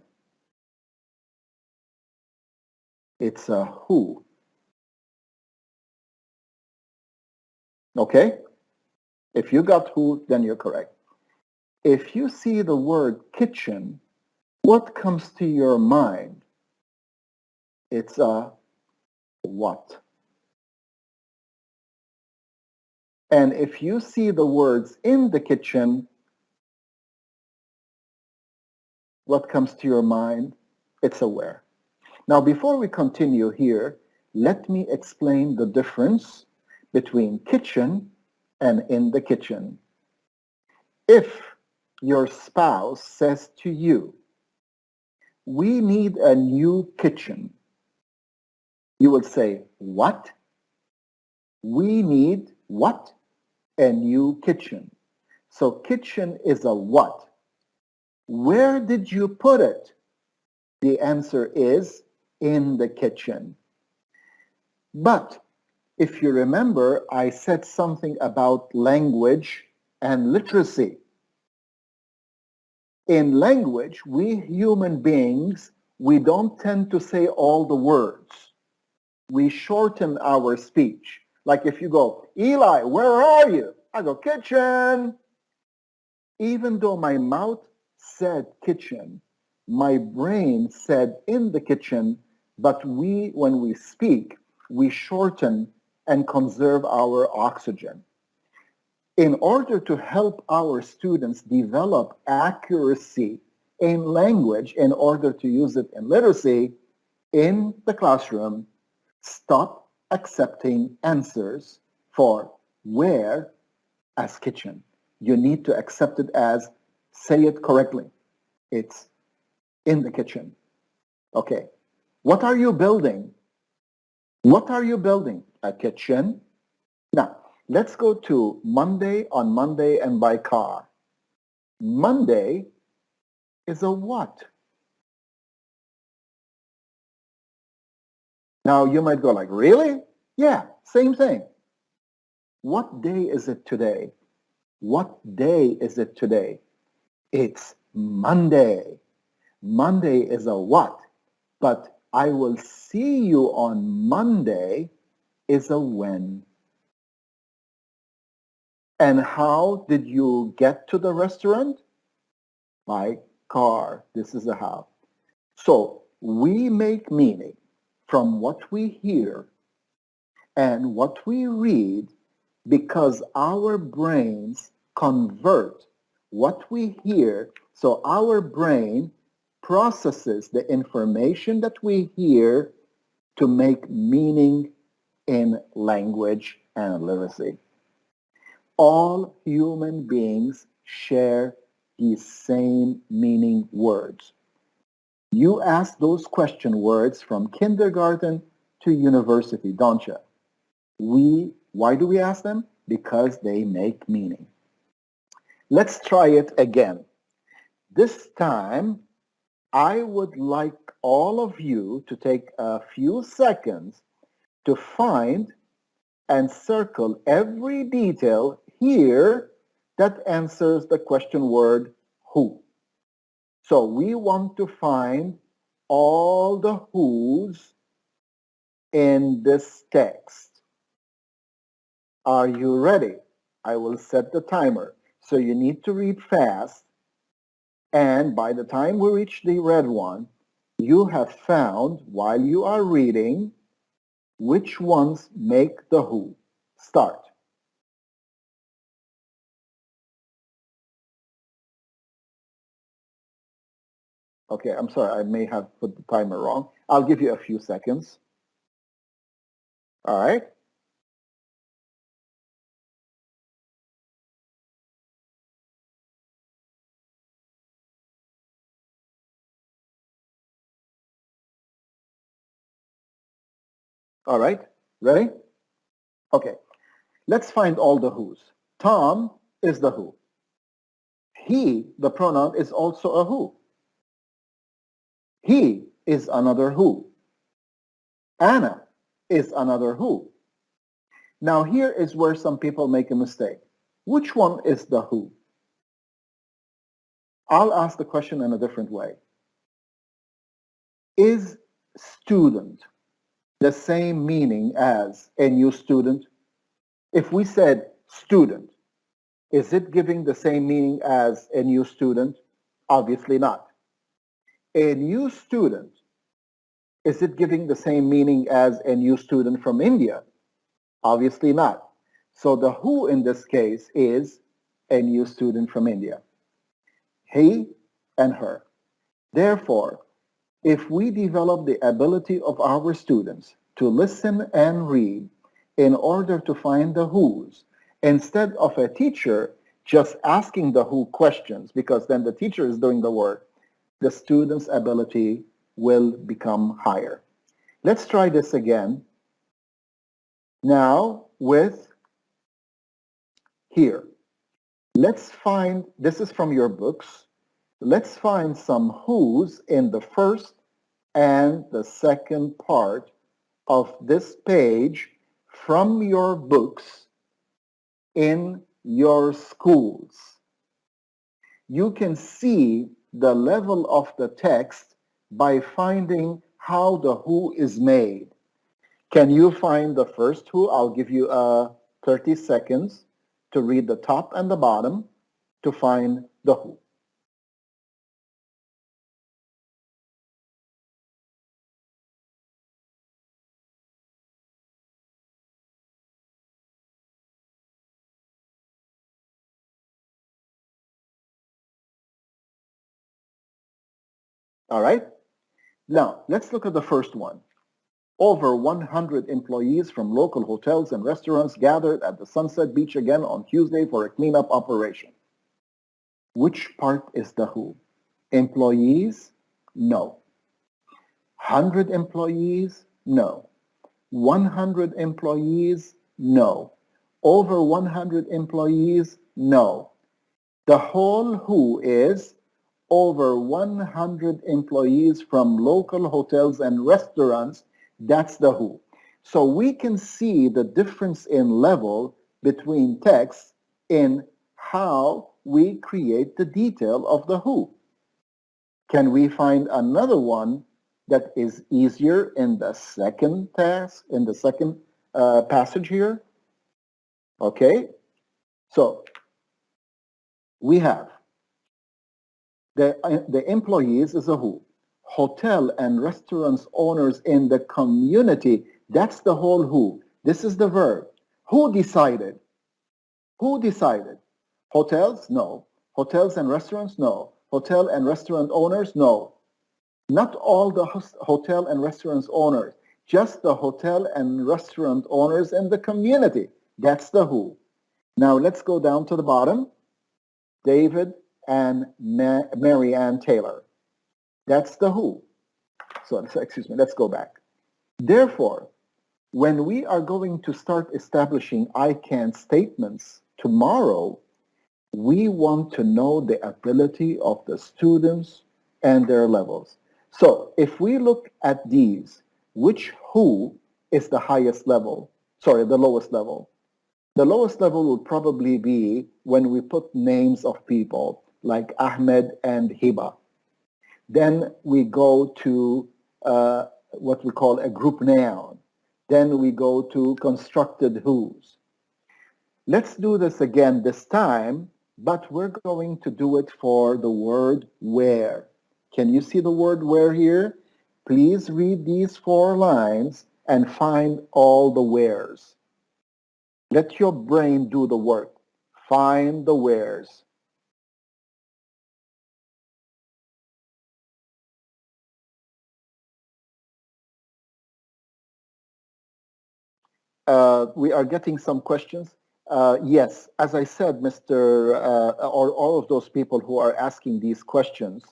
It's a who. Okay? If you got who, then you're correct. If you see the word kitchen, what comes to your mind? It's a what. And if you see the words in the kitchen, what comes to your mind? It's a where. Now, before we continue here, let me explain the difference between kitchen and in the kitchen. If your spouse says to you, we need a new kitchen, you will say, what? We need what? A new kitchen. So kitchen is a what? Where did you put it? The answer is in the kitchen. But if you remember, I said something about language and literacy. In language, we human beings, we don't tend to say all the words. We shorten our speech. Like if you go, Eli, where are you? I go, kitchen. Even though my mouth said kitchen, my brain said in the kitchen, but when we speak, we shorten and conserve our oxygen. In order to help our students develop accuracy in language, in order to use it in literacy, in the classroom, stop accepting answers for where as kitchen. You need to accept it as say it correctly. It's in the kitchen. Okay. What are you building? What are you building? A kitchen. Now, let's go to Monday, on Monday, and by car. Monday is a what? Now, you might go like, really? Yeah, same thing. What day is it today? What day is it today? It's Monday. Monday is a what? But I will see you on Monday is a when. And how did you get to the restaurant? By car. This is a how. So we make meaning from what we hear and what we read because our brains convert what we hear. So our brain processes the information that we hear to make meaning in language and literacy. All human beings share these same meaning words. You ask those question words from kindergarten to university, don't you? Why do we ask them? Because they make meaning. Let's try it again. This time, I would like all of you to take a few seconds to find and circle every detail here that answers the question word who. So we want to find all the who's in this text. Are you ready? I will set the timer. So you need to read fast. And by the time we reach the red one, you have found, while you are reading, which ones make the who. Start. Okay, I'm sorry, I may have put the timer wrong. I'll give you a few seconds. All right. All right, ready? Okay, let's find all the who's. Tom is the who. He, the pronoun, is also a who. He is another who. Anna is another who. Now here is where some people make a mistake. Which one is the who? I'll ask the question in a different way. Is student the same meaning as a new student? If we said student, is it giving the same meaning as a new student? Obviously not. A new student, is it giving the same meaning as a new student from India? Obviously not. So the who in this case is a new student from India. He and her. Therefore, if we develop the ability of our students to listen and read in order to find the who's, instead of a teacher just asking the who questions, because then the teacher is doing the work, the student's ability will become higher. Let's try this again. Now with here. Let's find, this is from your books, let's find some who's in the first and the second part of this page from your books in your schools. You can see the level of the text by finding how the who is made. Can you find the first who? I'll give you 30 seconds to read the top and the bottom to find the who. All right? Now, let's look at the first one. Over 100 employees from local hotels and restaurants gathered at the Sunset Beach again on Tuesday for a cleanup operation. Which part is the who? Employees? No. 100 employees? No. 100 employees? No. Over 100 employees? No. The whole who is over 100 employees from local hotels and restaurants. That's the who. So we can see the difference in level between text in how we create the detail of the who. Can we find another one that is easier in the second task, in the second passage here? Okay, so we have the employees is a who. Hotel and restaurants owners in the community, that's the whole who. This is the verb. Who decided? Who decided? Hotels? No. Hotels and restaurants? No. Hotel and restaurant owners? No. Not all the hotel and restaurants owners, just the hotel and restaurant owners in the community. That's the who. Now let's go down to the bottom. David and Mary Ann Taylor. That's the who. So, excuse me, let's go back. Therefore, when we are going to start establishing I can statements tomorrow, we want to know the ability of the students and their levels. So if we look at these, which who is the highest level? Sorry, the lowest level. The lowest level will probably be when we put names of people like Ahmed and Hiba. Then we go to what we call a group noun. Then we go to constructed who's. Let's do this again this time, but we're going to do it for the word where. Can you see the word where here? Please read these 4 lines and find all the wheres. Let your brain do the work. Find the wheres. We are getting some questions. Yes, as I said, or all of those people who are asking these questions,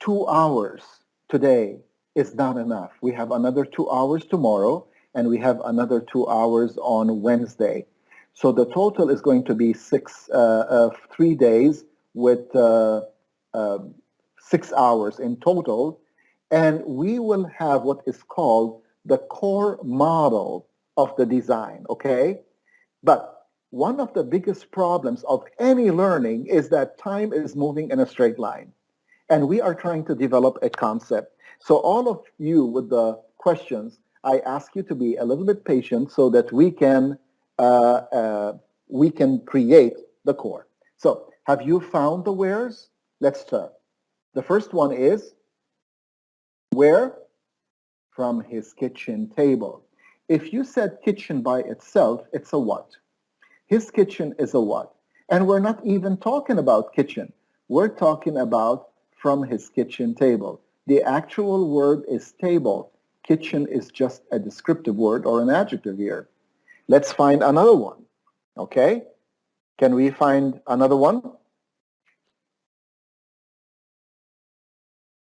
2 hours today is not enough. We have another 2 hours tomorrow, and we have another 2 hours on Wednesday. So the total is going to be 3 days with 6 hours in total, and we will have what is called the core model of the design, okay? But one of the biggest problems of any learning is that time is moving in a straight line. And we are trying to develop a concept. So all of you with the questions, I ask you to be a little bit patient so that we can create the core. So have you found the wheres? Let's start. The first one is where? From his kitchen table. If you said kitchen by itself, it's a what? His kitchen is a what? And we're not even talking about kitchen. We're talking about from his kitchen table. The actual word is table. Kitchen is just a descriptive word or an adjective here. Let's find another one, okay? Can we find another one?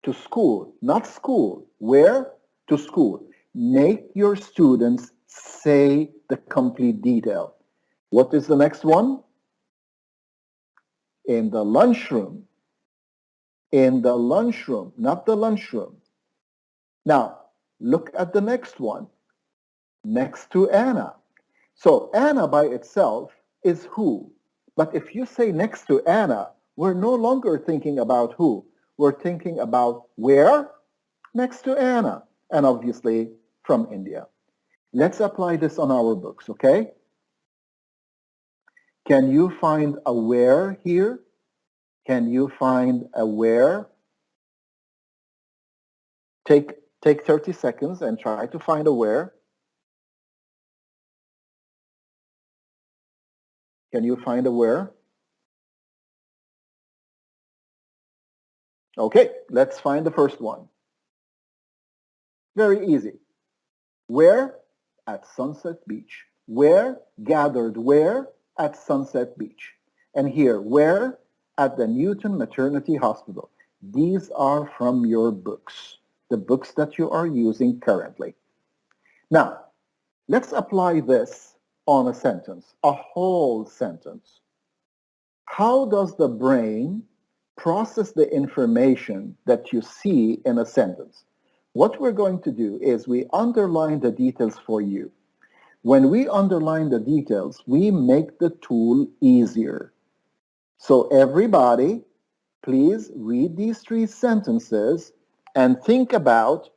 To school, not school. Where? To school. Make your students say the complete detail. What is the next one? In the lunchroom. In the lunchroom, not the lunchroom. Now, look at the next one. Next to Anna. So Anna by itself is who. But if you say next to Anna, we're no longer thinking about who. We're thinking about where? Next to Anna. And obviously from India. Let's apply this on our books, okay? Can you find a where here? Can you find a where? Take 30 seconds and try to find a where. Can you find a where? Okay, let's find the first one. Very easy. Where? At Sunset Beach. Where? Gathered where? At Sunset Beach. And here, where? at the Newton Maternity Hospital. These are from your books, the books that you are using currently. Now, let's apply this on a sentence, a whole sentence. How does the brain process the information that you see in a sentence? What we're going to do is we underline the details for you. When we underline the details, we make the tool easier. So everybody, please read these 3 sentences and think about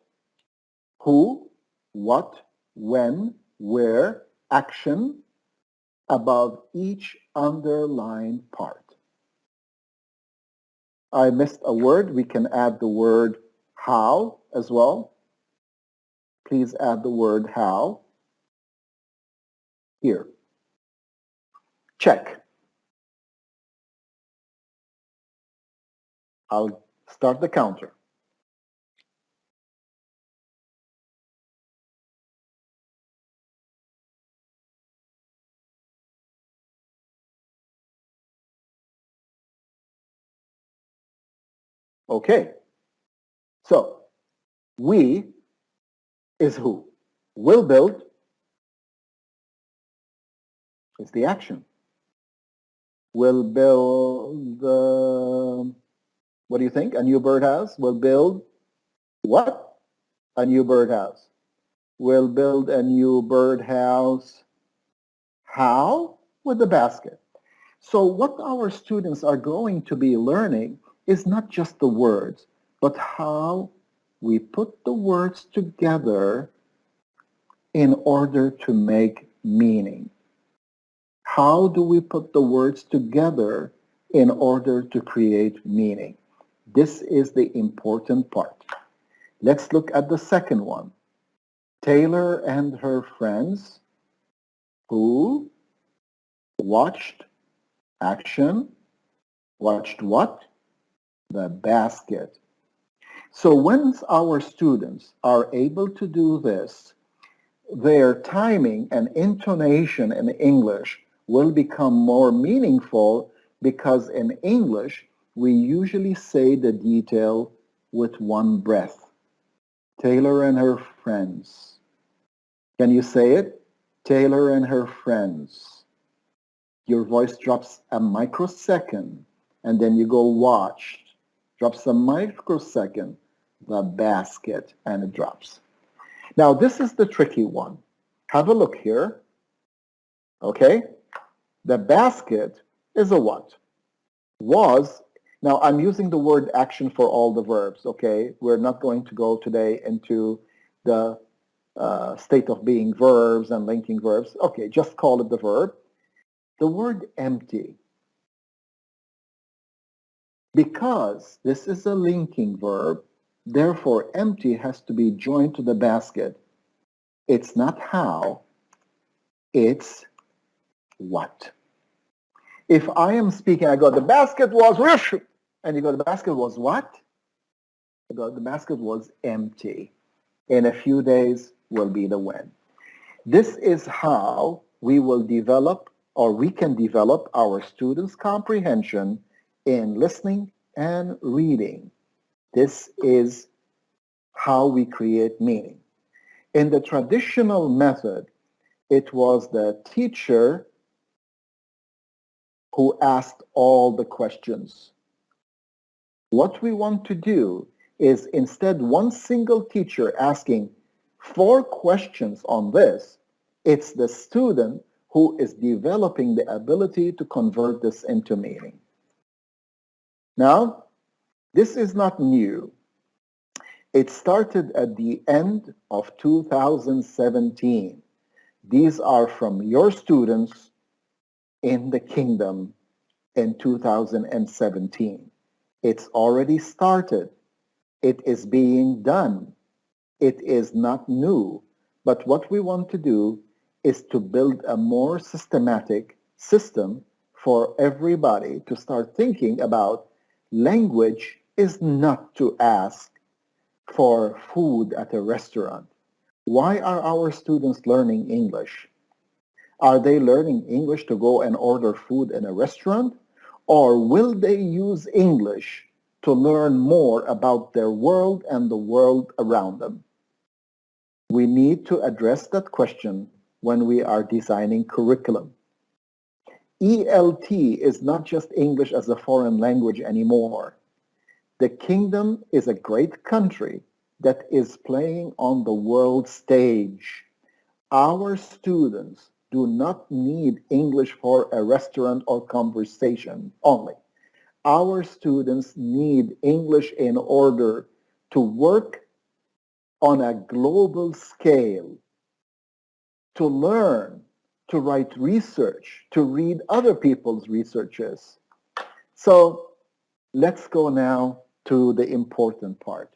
who, what, when, where, action above each underlined part. I missed a word. We can add the word how as well. Please add the word how here. Check. I'll start the counter. Okay. So we is who? Will build is the action. Will build, what do you think? A new birdhouse? Will build what? A new birdhouse. Will build a new birdhouse. How? With the basket. So what our students are going to be learning is not just the words, but how we put the words together in order to make meaning. How do we put the words together in order to create meaning? This is the important part. Let's look at the second one. Taylor and her friends who watched action. Watched what? The basket. So once our students are able to do this, their timing and intonation in English will become more meaningful because in English, we usually say the detail with one breath. Taylor and her friends. Can you say it? Taylor and her friends. Your voice drops a microsecond, and then you go watched. Drops a microsecond, the basket, and it drops. Now, this is the tricky one. Have a look here. Okay? The basket is a what? Was. Now, I'm using the word action for all the verbs, okay? We're not going to go today into the state of being verbs and linking verbs. Okay, just call it the verb. The word empty. Because this is a linking verb, therefore empty has to be joined to the basket. It's not how, it's what. If I am speaking, I go, the basket was, and you go, the basket was what? I go, the basket was empty. In a few days will be the when. This is how we will develop, or we can develop our students' comprehension in listening and reading. This is how we create meaning. In the traditional method, it was the teacher who asked all the questions. What we want to do is instead one single teacher asking 4 questions on this, it's the student who is developing the ability to convert this into meaning. Now, this is not new. It started at the end of 2017. These are from your students in the kingdom in 2017. It's already started. It is being done. It is not new. But what we want to do is to build a more systematic system for everybody to start thinking about language is not to ask for food at a restaurant. Why are our students learning English? Are they learning English to go and order food in a restaurant? Or will they use English to learn more about their world and the world around them? We need to address that question when we are designing curriculum. ELT is not just English as a foreign language anymore. The kingdom is a great country that is playing on the world stage. Our students do not need English for a restaurant or conversation only. Our students need English in order to work on a global scale, to learn, to write research, to read other people's researches. So let's go now to the important part.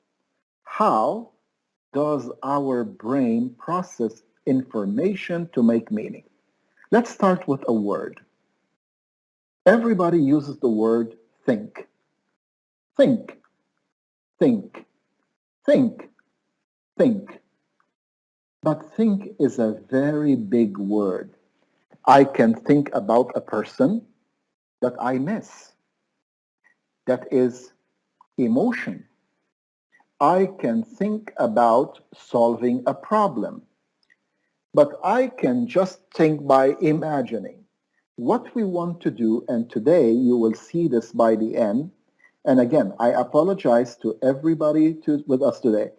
How does our brain process information to make meaning? Let's start with a word. Everybody uses the word think. Think, think, think, think. But think is a very big word. I can think about a person that I miss. That is emotion. I can think about solving a problem. But I can just think by imagining what we want to do, and today you will see this by the end. And again, I apologize to everybody with us today.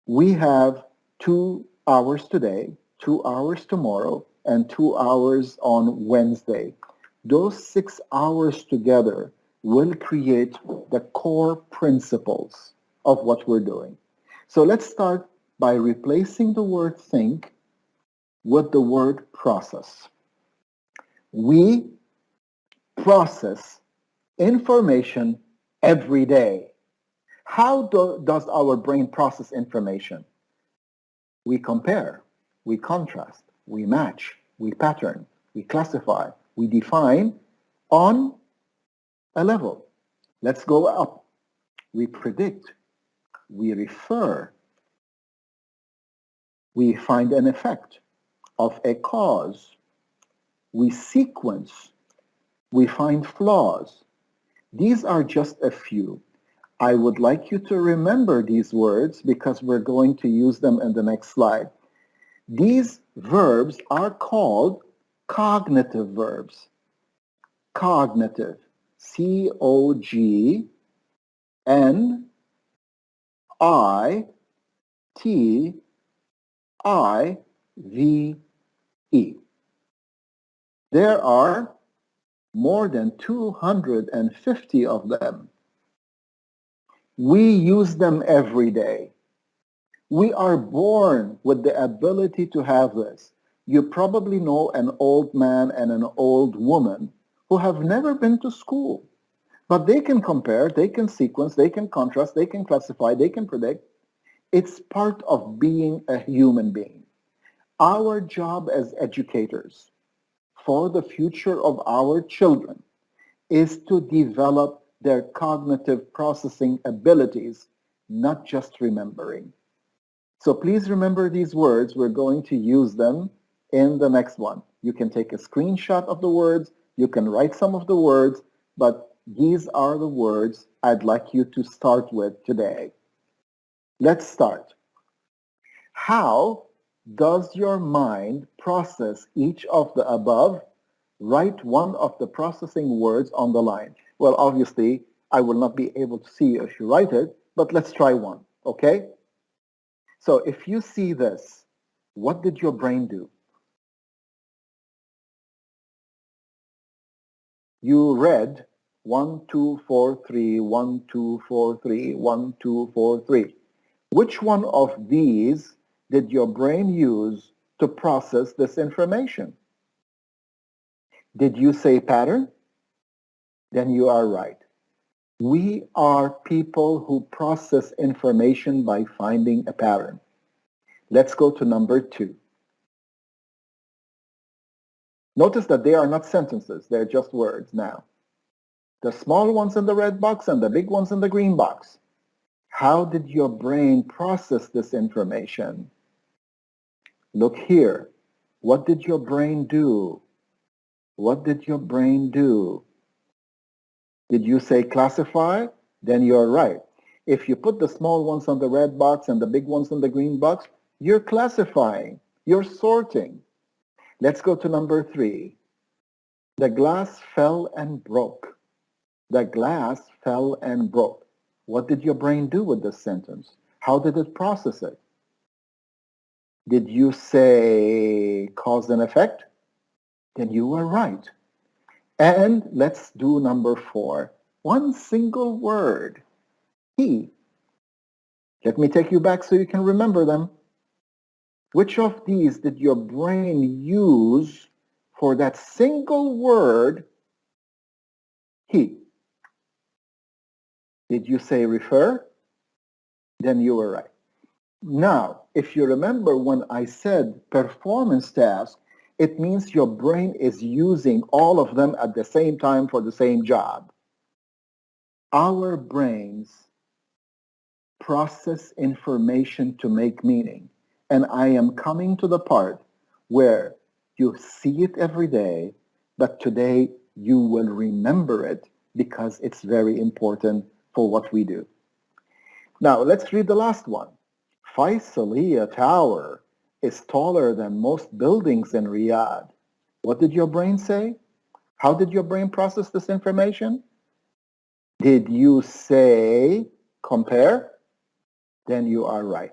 We have 2 hours today, 2 hours tomorrow, and 2 hours on Wednesday. Those 6 hours together will create the core principles of what we're doing. So let's start by replacing the word think with the word process. We process information every day. How does our brain process information? We compare, we contrast, we match, we pattern, we classify, we define on a level. Let's go up. We predict, we refer, we find an effect of a cause, we sequence, we find flaws. These are just a few. I would like you to remember these words because we're going to use them in the next slide. These verbs are called cognitive verbs. Cognitive. C-O-G-N-I-T-I-V-E. There are more than 250 of them. We use them every day. We are born with the ability to have this. You probably know an old man and an old woman who have never been to school, but they can compare, they can sequence, they can contrast, they can classify, they can predict. It's part of being a human being. Our job as educators for the future of our children is to develop their cognitive processing abilities, not just remembering. So please remember these words. We're going to use them in the next one. You can take a screenshot of the words. You can write some of the words, but these are the words I'd like you to start with today. Let's start. How does your mind process each of the above? Write one of the processing words on the line. Well, obviously, I will not be able to see if you write it, but let's try one, okay? So if you see this, what did your brain do? You read 1, 2, 4, 3, 1, 2, 4, 3, 1, 2, 4, 3. Which one of these did your brain use to process this information? Did you say pattern? Then you are right. We are people who process information by finding a pattern. Let's go to number 2. Notice that they are not sentences, they're just words now. The small ones in the red box and the big ones in the green box. How did your brain process this information? Look here. What did your brain do? What did your brain do? Did you say classify? Then you're right. If you put the small ones on the red box and the big ones on the green box, you're classifying, you're sorting. Let's go to number 3. The glass fell and broke. The glass fell and broke. What did your brain do with this sentence? How did it process it? Did you say cause and effect? Then you were right. And let's do number 4. One single word. He. Let me take you back so you can remember them. Which of these did your brain use for that single word, he? Did you say refer? Then you were right. Now, if you remember when I said performance task, it means your brain is using all of them at the same time for the same job. Our brains process information to make meaning. And I am coming to the part where you see it every day, but today you will remember it because it's very important for what we do. Now, let's read the last one. Faisaliya Tower is taller than most buildings in Riyadh. What did your brain say? How did your brain process this information? Did you say compare? Then you are right.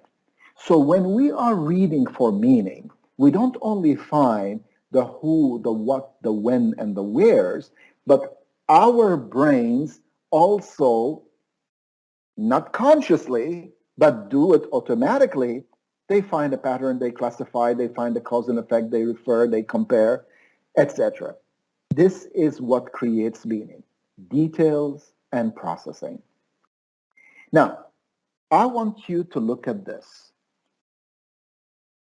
So when we are reading for meaning, we don't only find the who, the what, the when, and the wheres, but our brains also, not consciously, but do it automatically. They find a pattern, they classify, they find the cause and effect, they refer, they compare, etc. This is what creates meaning, details and processing. Now, I want you to look at this.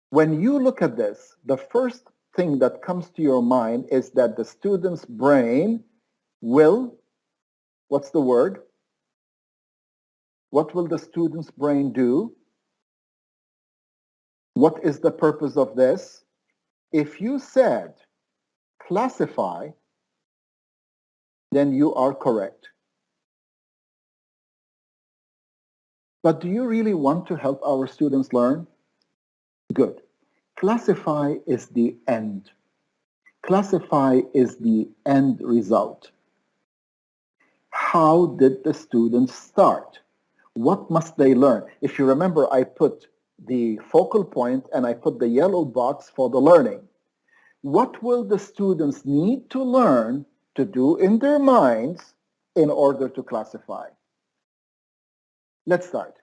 When you look at this, the first thing that comes to your mind is that the student's brain will, what's the word? What will the student's brain do? What is the purpose of this? If you said classify, then you are correct. But do you really want to help our students learn? Good. Classify is the end. Classify is the end result. How did the students start? What must they learn? If you remember, I put the focal point and I put the yellow box for the learning. What will the students need to learn to do in their minds in order to classify? Let's start.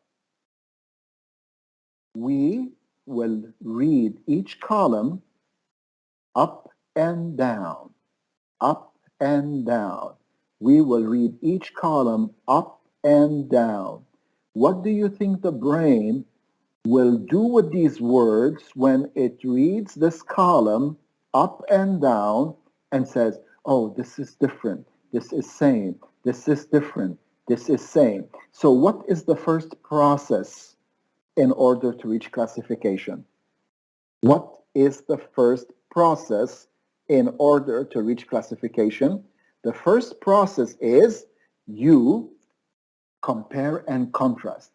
We will read each column up and down, up and down. We will read each column up and down. What do you think the brain will do with these words when it reads this column up and down and says, oh, this is different, this is same, this is different, this is same? So what is the first process in order to reach classification? What is the first process in order to reach classification? The first process is you compare and contrast.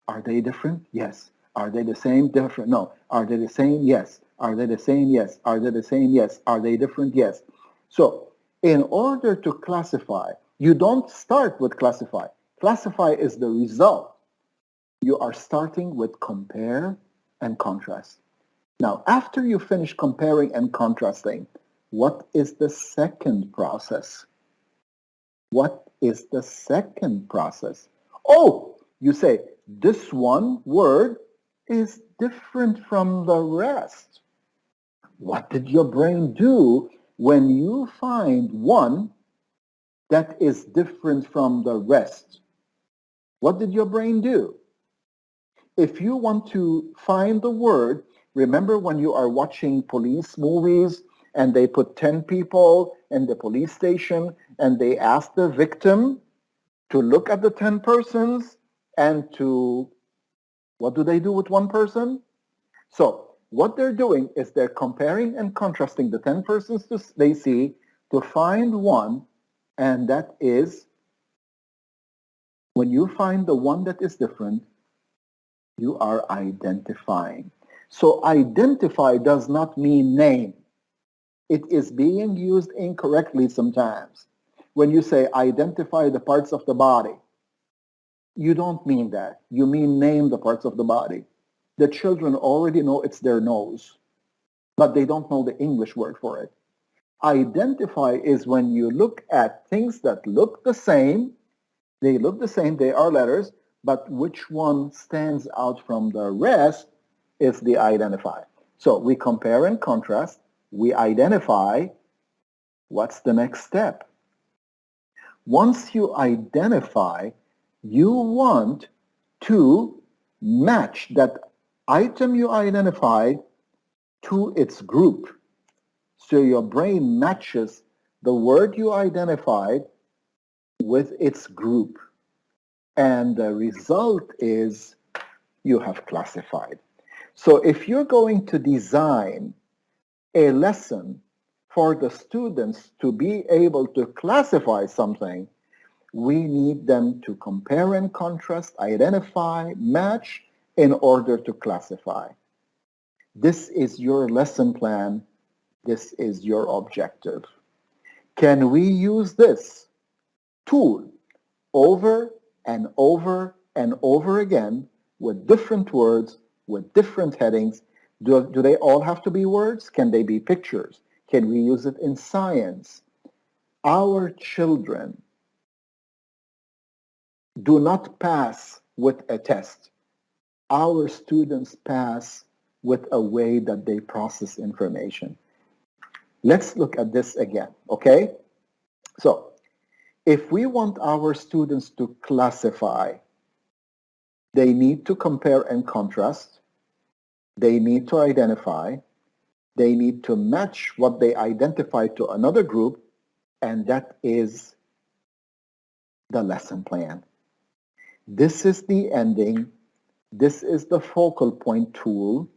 Are they different? Yes. Are they the same? Different? No. Are they the same? Yes. Are they the same? Yes. Are they the same? Yes. Are they different? Yes. So in order to classify, you don't start with classify. Classify is the result. You are starting with compare and contrast. Now, after you finish comparing and contrasting, what is the second process? What is the second process? Oh, you say, this one word is different from the rest. What did your brain do when you find one that is different from the rest? What did your brain do? If you want to find the word, remember when you are watching police movies and they put 10 people in the police station and they ask the victim to look at the 10 persons and to, what do they do with one person? So what they're doing is they're comparing and contrasting the 10 persons they see to find one, and that is When you find the one that is different, you are identifying. So identify does not mean name. It is being used incorrectly sometimes. When you say identify the parts of the body, you don't mean that. You mean name the parts of the body. The children already know it's their nose, but they don't know the English word for it. Identify is when you look at things that look the same. They look the same, they are letters, but which one stands out from the rest is the identify. So we compare and contrast, we identify. What's the next step? Once you identify, you want to match that item you identified to its group. So your brain matches the word you identified with its group. And the result is you have classified. So if you're going to design a lesson for the students to be able to classify something, we need them to compare and contrast, identify, match in order to classify. This is your lesson plan. This is your objective. Can we use this tool over and over and over again with different words, with different headings? Do they all have to be words? Can they be pictures? Can we use it in science? Our children do not pass with a test. Our students pass with a way that they process information. Let's look at this again, okay? So, if we want our students to classify, they need to compare and contrast, they need to identify, they need to match what they identify to another group, and that is the lesson plan. This is the ending. This is the focal point tool,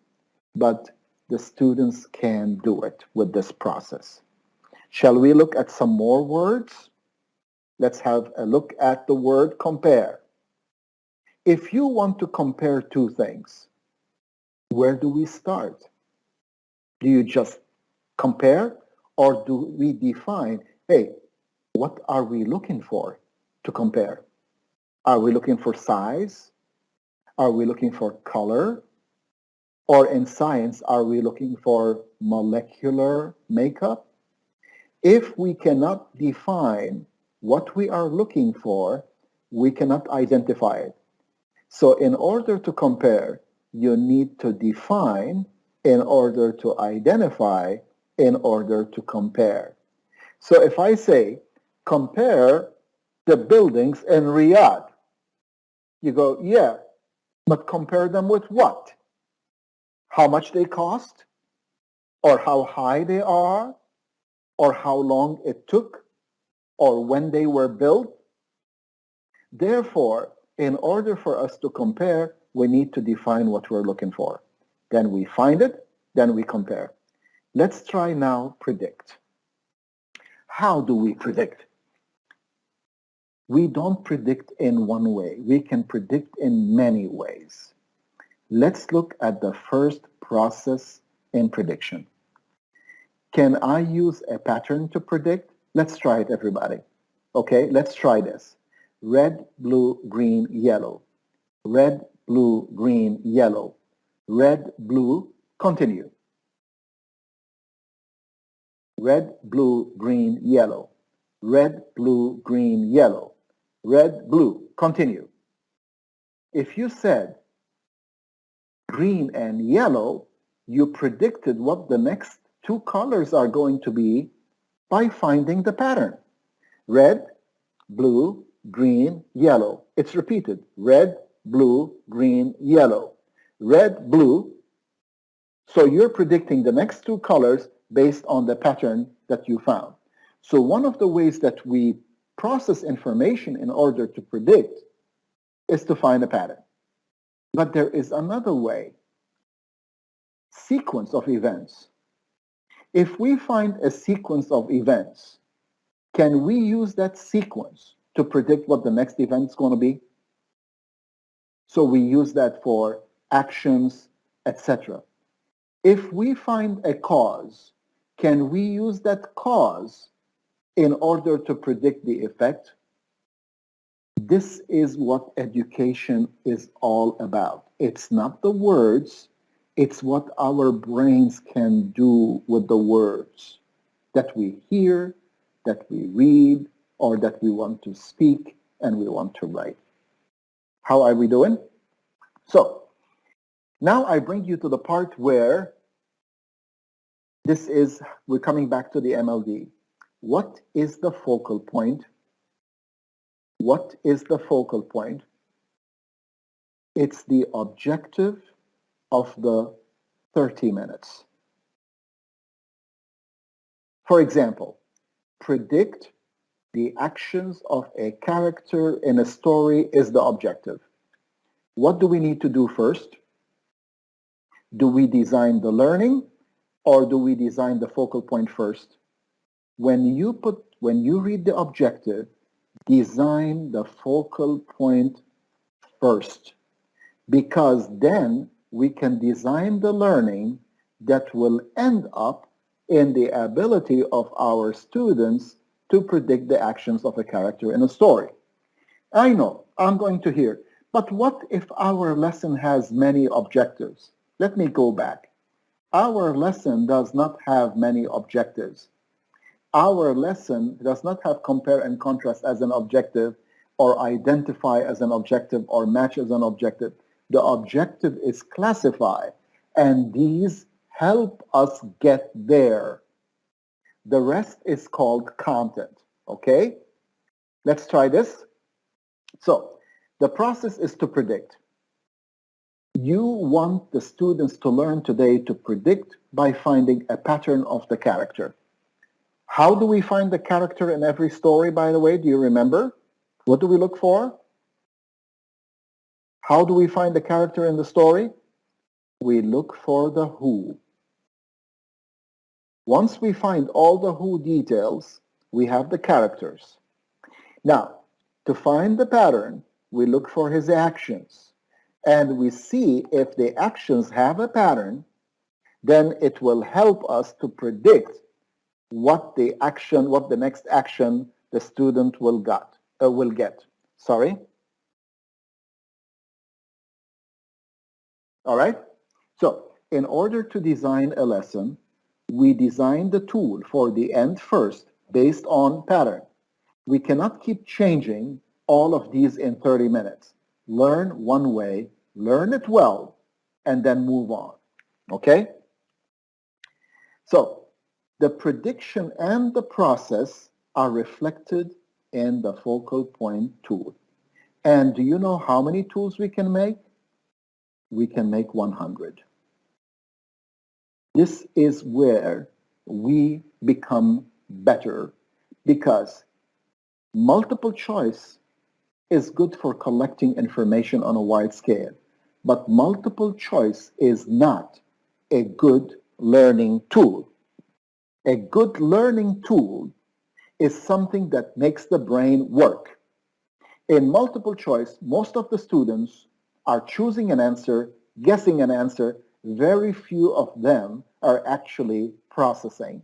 but the students can do it with this process. Shall we look at some more words? Let's have a look at the word compare. If you want to compare two things, where do we start? Do you just compare, or do we define, hey, what are we looking for to compare? Are we looking for size? Are we looking for color? Or in science, are we looking for molecular makeup? If we cannot define what we are looking for, we cannot identify it. So in order to compare, you need to define in order to identify, in order to compare. So if I say, compare the buildings in Riyadh, you go, yeah, but compare them with what? How much they cost? Or how high they are? Or how long it took? Or when they were built? Therefore, in order for us to compare, we need to define what we're looking for. Then we find it, then we compare. Let's try now predict. How do we predict? We don't predict in one way. We can predict in many ways. Let's look at the first process in prediction. Can I use a pattern to predict? Let's try it, everybody. Okay, let's try this. Red, blue, green, yellow. Red, blue, green, yellow. Red, blue, continue. Red, blue, green, yellow. Red, blue, green, yellow. Red, blue, continue. If you said green and yellow, you predicted what the next two colors are going to be by finding the pattern. Red, blue, green, yellow. It's repeated. Red, blue, green, yellow. Red, blue. So you're predicting the next two colors based on the pattern that you found. So one of the ways that we process information in order to predict is to find a pattern. But there is another way. Sequence of events. If we find a sequence of events, can we use that sequence to predict what the next event is going to be. So we use that for actions, etc. If we find a cause, can we use that cause in order to predict the effect? This is what education is all about. It's not the words, it's what our brains can do with the words that we hear, that we read, or that we want to speak and we want to write. How are we doing? So now I bring you to the part where we're coming back to the MLD. What is the focal point? What is the focal point? It's the objective of the 30 minutes. For example, predict the actions of a character in a story is the objective. What do we need to do first? Do we design the learning or do we design the focal point first? When you read the objective, design the focal point first, because then we can design the learning that will end up in the ability of our students to predict the actions of a character in a story. I know, I'm going to hear, but what if our lesson has many objectives? Let me go back. Our lesson does not have many objectives. Our lesson does not have compare and contrast as an objective, or identify as an objective, or match as an objective. The objective is classify, and these help us get there. The rest is called content, okay? Let's try this. So, the process is to predict. You want the students to learn today to predict by finding a pattern of the character. How do we find the character in every story, by the way? Do you remember? What do we look for? How do we find the character in the story? We look for the who. Once we find all the who details, we have the characters. Now, to find the pattern, we look for his actions. And we see if the actions have a pattern, then it will help us to predict what the next action the student will get. Sorry. All right. So in order to design a lesson, we design the tool for the end first based on pattern. We cannot keep changing all of these in 30 minutes. Learn one way, learn it well, and then move on. Okay? So the prediction and the process are reflected in the focal point tool. And do you know how many tools we can make? We can make 100. This is where we become better, because multiple choice is good for collecting information on a wide scale, but multiple choice is not a good learning tool. A good learning tool is something that makes the brain work. In multiple choice, most of the students are choosing an answer, guessing an answer. Very few of them are actually processing.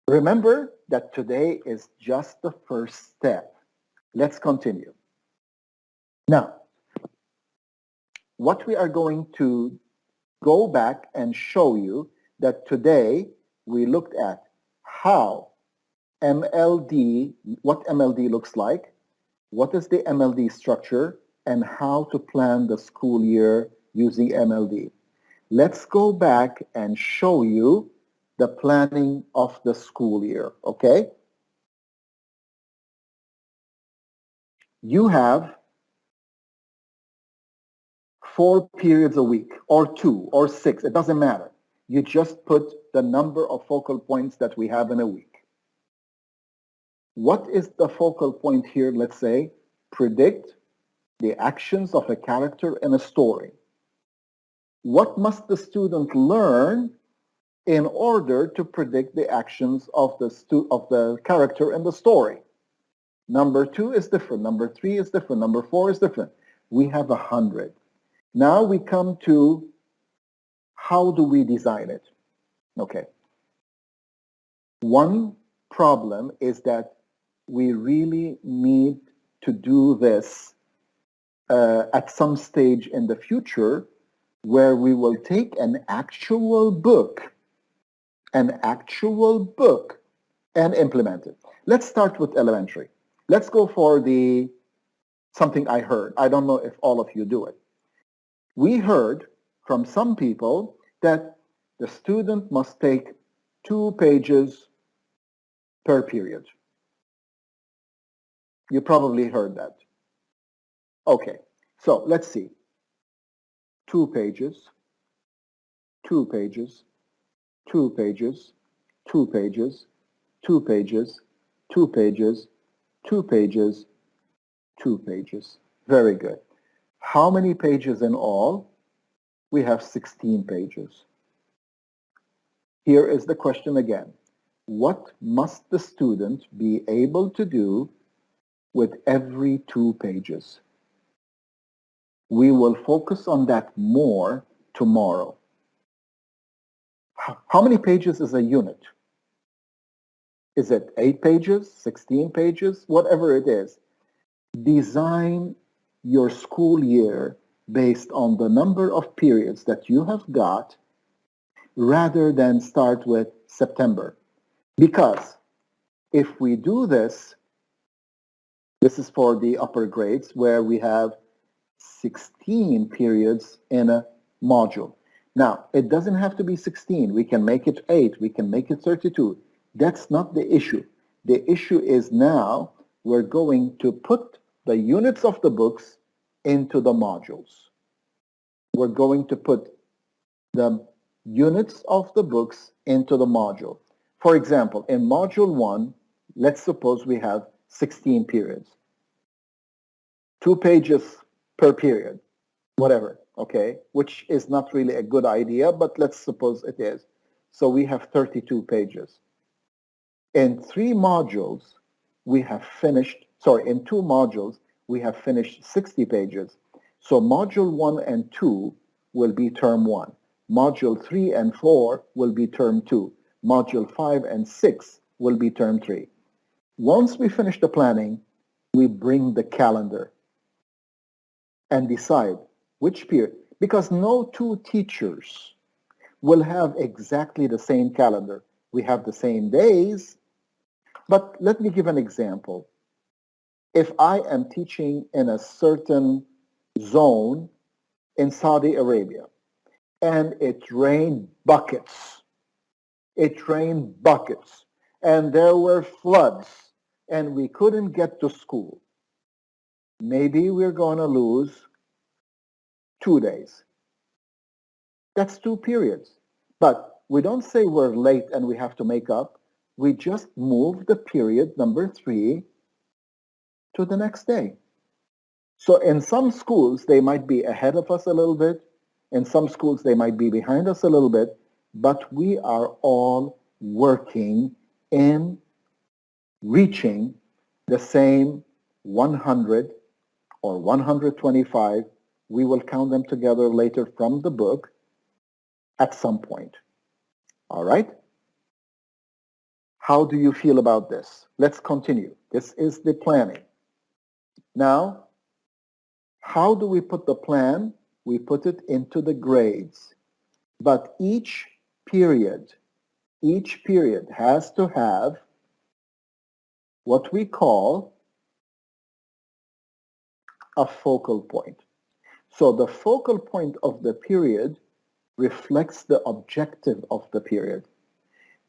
Remember that today is just the first step. Let's continue. Now, what we are going to go back and show you that today we looked at how MLD, what MLD looks like, what is the MLD structure, and how to plan the school year using MLD. Let's go back and show you the planning of the school year, okay? You have 4 periods a week, or 2, or 6, it doesn't matter. You just put the number of focal points that we have in a week. What is the focal point here? Let's say, predict the actions of a character in a story. What must the student learn in order to predict the actions of the character in the story? Number 2 is different. Number 3 is different. Number 4 is different. We have 100. Now we come to how do we design it? Okay. One problem is that we really need to do this at some stage in the future where we will take an actual book and implement it. Let's start with elementary. Let's go for the something I heard. I don't know if all of you do it. We heard from some people that the student must take 2 pages per period. You probably heard that. Okay, so let's see. 2 pages, 2 pages, 2 pages, 2 pages, 2 pages, 2 pages, 2 pages, 2 pages. Very good. How many pages in all? We have 16 pages. Here is the question again. What must the student be able to do with every 2 pages? We will focus on that more tomorrow. How many pages is a unit? Is it 8 pages, 16 pages, whatever it is? Design your school year based on the number of periods that you have got rather than start with September. Because if we do this, this is for the upper grades where we have 16 periods in a module. Now, it doesn't have to be 16. We can make it 8. We can make it 32. That's not the issue. The issue is now we're going to put the units of the books into the modules. We're going to put the units of the books into the module. For example, in module 1, let's suppose we have 16 periods. 2 pages per period, whatever, okay? Which is not really a good idea, but let's suppose it is. So we have 32 pages. In 3 modules, we have finished, in 2 modules, we have finished 60 pages. So module 1 and 2 will be term 1. Module 3 and 4 will be term 2. Module 5 and 6 will be term 3. Once we finish the planning, we bring the calendar and decide which period, because no 2 teachers will have exactly the same calendar. We have the same days, but let me give an example. If I am teaching in a certain zone in Saudi Arabia, and it rained buckets, and there were floods, and we couldn't get to school, maybe we're going to lose 2 days. That's 2 periods. But we don't say we're late and we have to make up. We just move the period number 3 to the next day. So in some schools, they might be ahead of us a little bit. In some schools, they might be behind us a little bit. But we are all working in reaching the same 100 or 125. We will count them together later from the book at some point. All right? How do you feel about this? Let's continue. This is the planning. Now, how do we put the plan? We put it into the grades. But each period has to have what we call a focal point. So the focal point of the period reflects the objective of the period.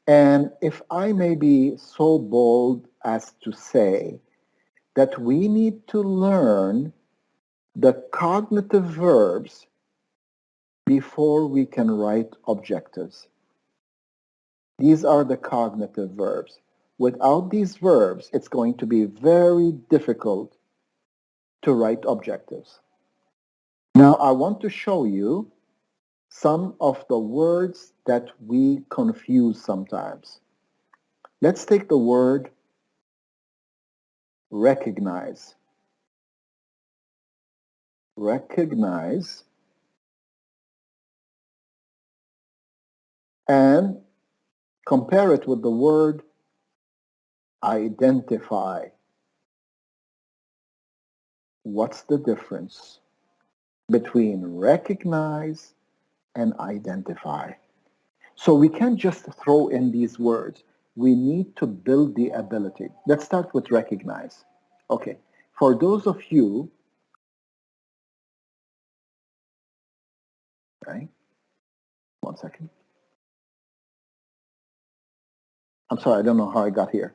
And if I may be so bold as to say that we need to learn the cognitive verbs before we can write objectives. These are the cognitive verbs. Without these verbs, it's going to be very difficult to write objectives. Now, I want to show you some of the words that we confuse sometimes. Let's take the word recognize, recognize, and compare it with the word identify. What's the difference between recognize and identify? So we can't just throw in these words. We need to build the ability. Let's start with recognize. Okay, for those of you, right? 1 second. I'm sorry, I don't know how I got here.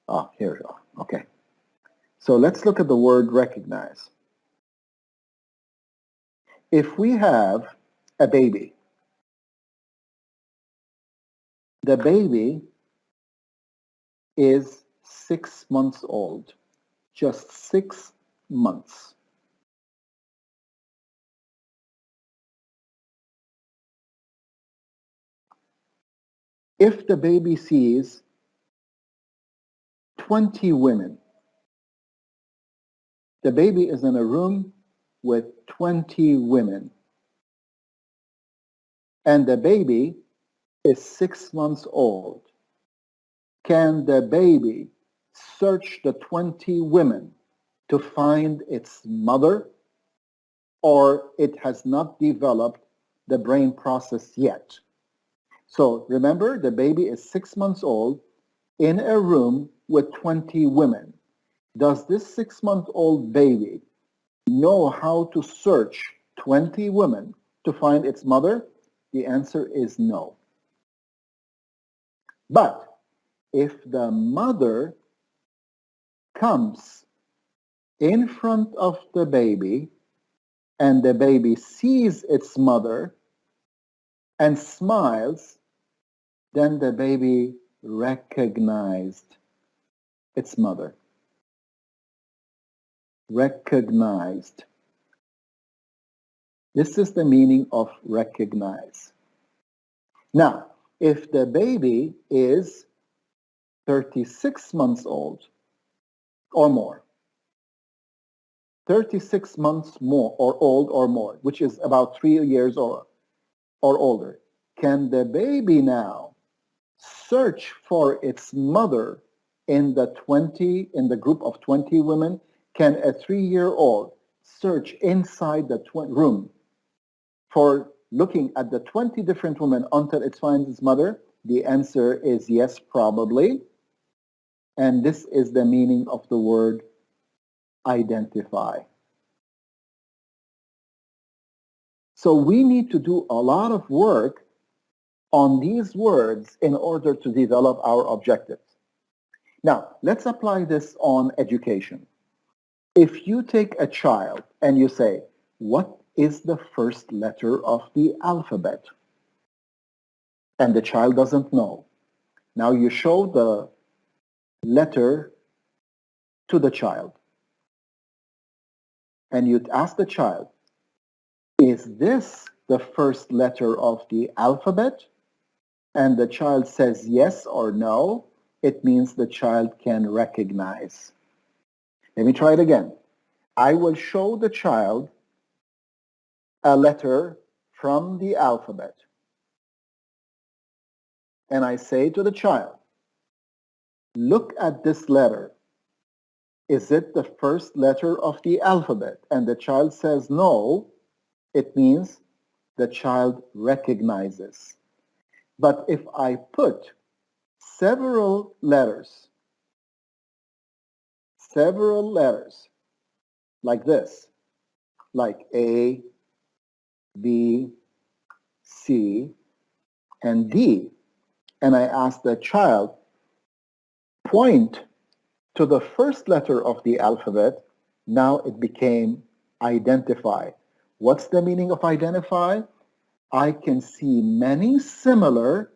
Ah, here we go. Okay. So let's look at the word recognize. If we have a baby, the baby is 6 months old, just 6 months. If the baby sees 20 women, the baby is in a room with 20 women, and the baby is 6 months old. Can the baby search the 20 women to find its mother, or it has not developed the brain process yet? So remember, the baby is 6 months old in a room with 20 women. Does this 6-month-old baby know how to search 20 women to find its mother? The answer is no. But if the mother comes in front of the baby and the baby sees its mother and smiles, then the baby recognized its mother. Recognized. This is the meaning of recognize. Now, if the baby is 36 months old or more, 36 months more or old or more, which is about 3 years or older, can the baby now search for its mother in the group of 20 women? Can a 3-year-old search inside the room for looking at the 20 different women until it finds its mother? The answer is yes, probably. And this is the meaning of the word identify. So we need to do a lot of work on these words in order to develop our objectives. Now, let's apply this on education. If you take a child and you say, what is the first letter of the alphabet? And the child doesn't know. Now you show the letter to the child. And you ask the child, is this the first letter of the alphabet? And the child says yes or no. It means the child can recognize. Let me try it again. I will show the child a letter from the alphabet. And I say to the child, look at this letter. Is it the first letter of the alphabet? And the child says no. It means the child recognizes. But if I put several letters like this, like A, B, C, and D, and I ask the child, point to the first letter of the alphabet, now it became identify. What's the meaning of identify? I can see many similar,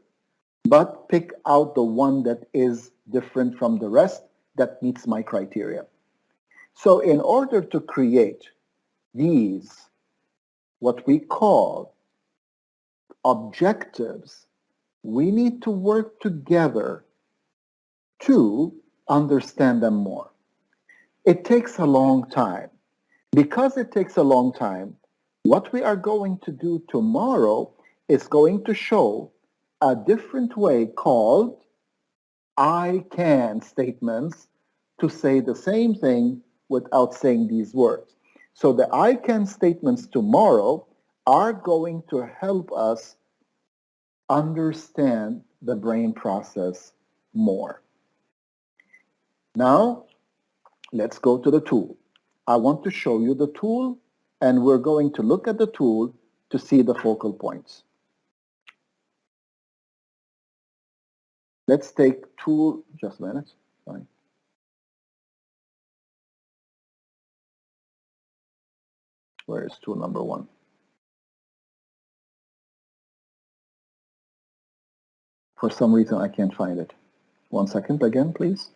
but pick out the one that is different from the rest that meets my criteria. So in order to create these, what we call objectives, We need to work together to understand them more. It takes a long time. Because it takes a long time, what we are going to do tomorrow is going to show a different way called I can statements to say the same thing without saying these words. So the I can statements tomorrow are going to help us understand the brain process more. Now, let's go to the tool. I want to show you the tool, and we're going to look at the tool to see the focal points. Let's take tool, just a minute, sorry. Where is tool number 1? For some reason, I can't find it. 1 second again, please.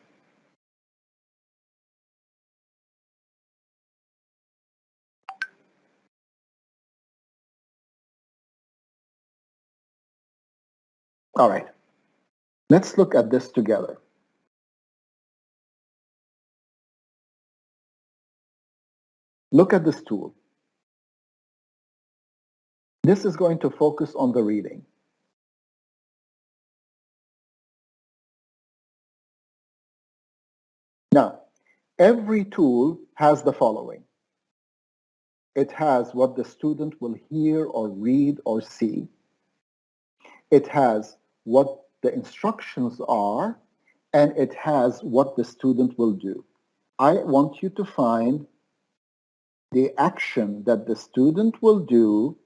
All right, let's look at this together. Look at this tool. This is going to focus on the reading. Now, every tool has the following. It has what the student will hear or read or see. It has what the instructions are, and it has what the student will do. I want you to find the action that the student will do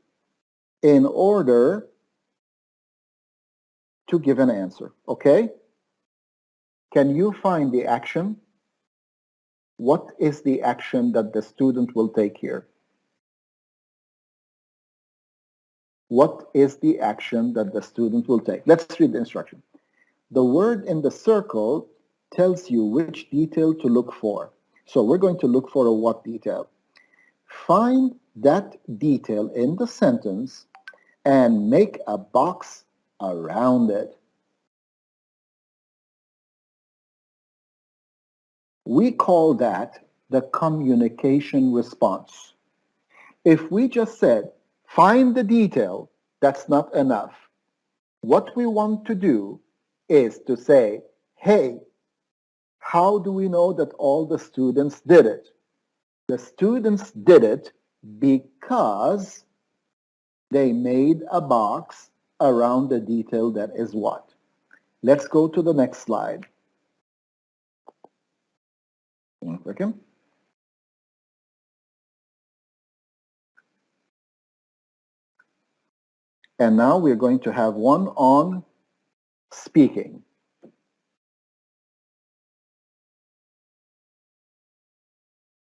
in order to give an answer, okay? Can you find the action? What is the action that the student will take here? What is the action that the student will take? Let's read the instruction. The word in the circle tells you which detail to look for. So we're going to look for a what detail. Find that detail in the sentence and make a box around it. We call that the communication response. If we just said, find the detail, that's not enough. What we want to do is to say, hey, how do we know that all the students did it? The students did it because they made a box around the detail that is what? Let's go to the next slide. 1 second. And now we're going to have one on speaking.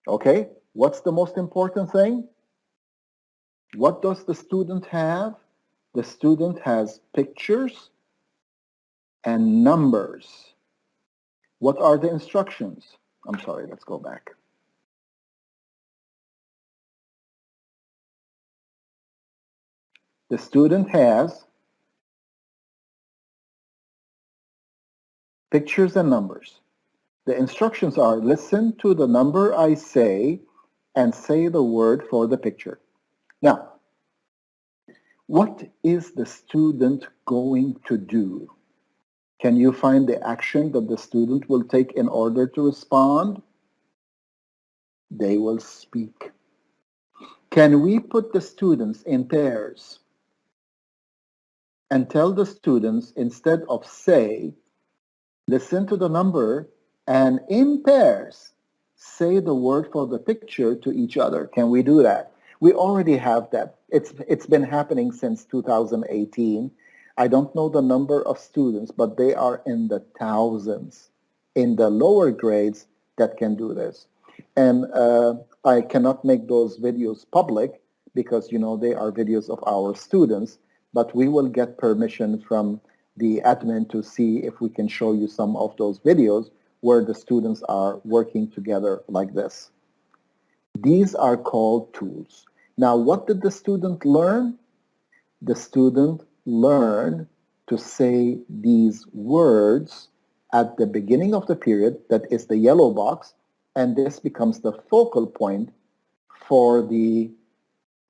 Okay, what's the most important thing? What does the student have? The student has pictures and numbers. What are the instructions? I'm sorry, let's go back. The student has pictures and numbers. The instructions are listen to the number I say and say the word for the picture. Now, what is the student going to do? Can you find the action that the student will take in order to respond? They will speak. Can we put the students in pairs and tell the students instead of say, listen to the number and in pairs say the word for the picture to each other? Can we do that? We already have that. It's been happening since 2018. I don't know the number of students, but they are in the thousands in the lower grades that can do this. And I cannot make those videos public because, you know, they are videos of our students, but we will get permission from the admin to see if we can show you some of those videos where the students are working together like this. These are called tools. Now, what did the student learn? The student learned to say these words at the beginning of the period, that is the yellow box, and this becomes the focal point for the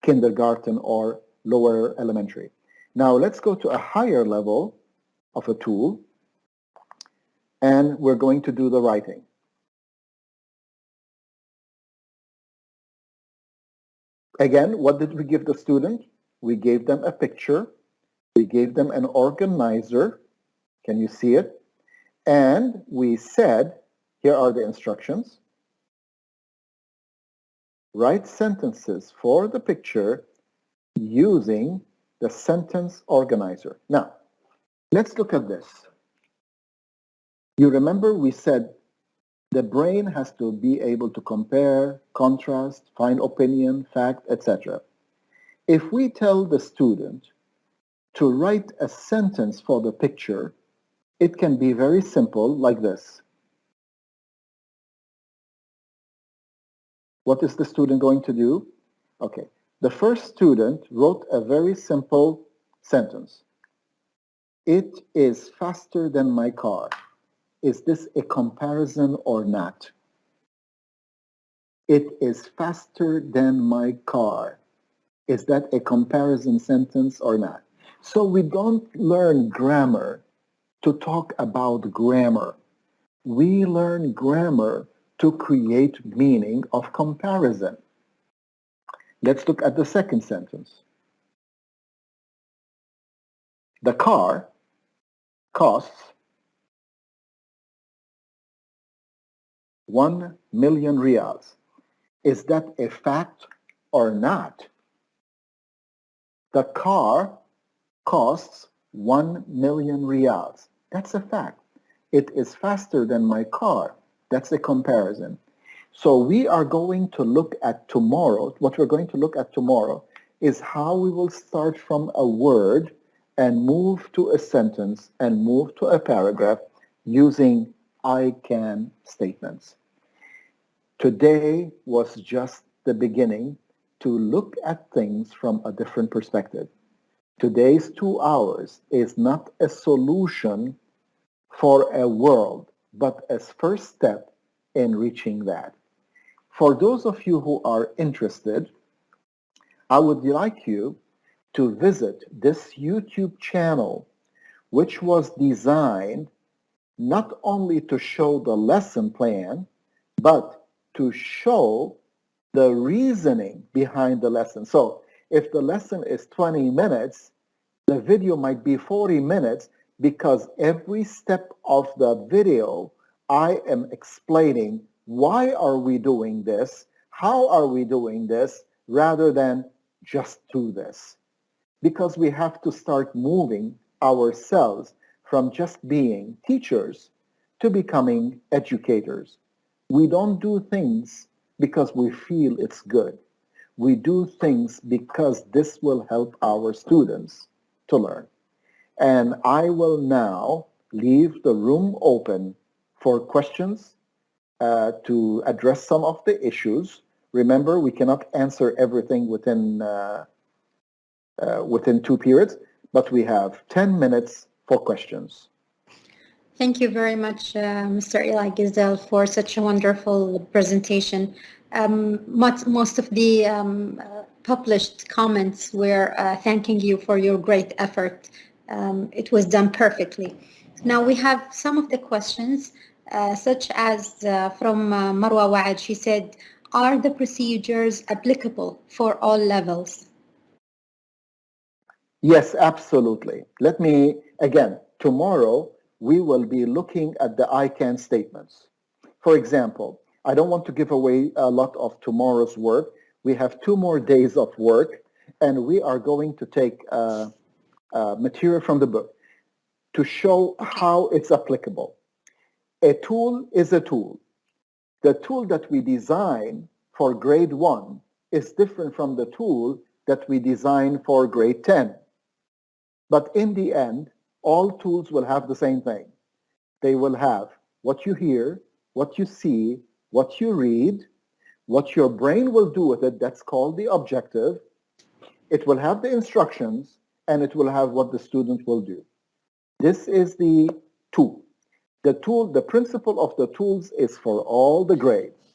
kindergarten or lower elementary. Now let's go to a higher level of a tool, and we're going to do the writing. Again, what did we give the student? We gave them a picture. We gave them an organizer. Can you see it? And we said, here are the instructions. Write sentences for the picture using the sentence organizer. Now, let's look at this. You remember we said the brain has to be able to compare, contrast, find opinion, fact, etc. If we tell the student to write a sentence for the picture, it can be very simple, like this. What is the student going to do? Okay, the first student wrote a very simple sentence. It is faster than my car. Is this a comparison or not? It is faster than my car. Is that a comparison sentence or not? So we don't learn grammar to talk about grammar. We learn grammar to create meaning of comparison. Let's look at the second sentence. The car costs 1 million riyals. Is that a fact or not? The car costs 1 million riyals. That's a fact. It is faster than my car. That's a comparison. So we are going to look at tomorrow, what we're going to look at tomorrow is how we will start from a word and move to a sentence and move to a paragraph using I can statements. Today was just the beginning to look at things from a different perspective. Today's 2 hours is not a solution for a world, but a first step in reaching that. For those of you who are interested, I would like you to visit this YouTube channel, which was designed not only to show the lesson plan, but to show the reasoning behind the lesson. So if the lesson is 20 minutes, the video might be 40 minutes because every step of the video, I am explaining why are we doing this, how are we doing this, rather than just do this. Because we have to start moving ourselves from just being teachers to becoming educators. We don't do things because we feel it's good. We do things because this will help our students to learn. And I will now leave the room open for questions to address some of the issues. Remember, we cannot answer everything within 2 periods, but we have 10 minutes for questions. Thank you very much, Mr. Eli Ghazal, for such a wonderful presentation. Most of the published comments were thanking you for your great effort. It was done perfectly. Now we have some of the questions, such as from Marwa Waad. She said, are the procedures applicable for all levels? Yes, absolutely. Let me, again, tomorrow, we will be looking at the I can statements. For example, I don't want to give away a lot of tomorrow's work. We have 2 more days of work, and we are going to take material from the book to show how it's applicable. A tool is a tool. The tool that we design for grade 1 is different from the tool that we design for grade 10. But in the end, all tools will have the same thing. They will have what you hear, what you see, what you read, what your brain will do with it, that's called the objective. It will have the instructions, and it will have what the student will do. This is the tool. The principle of the tools is for all the grades.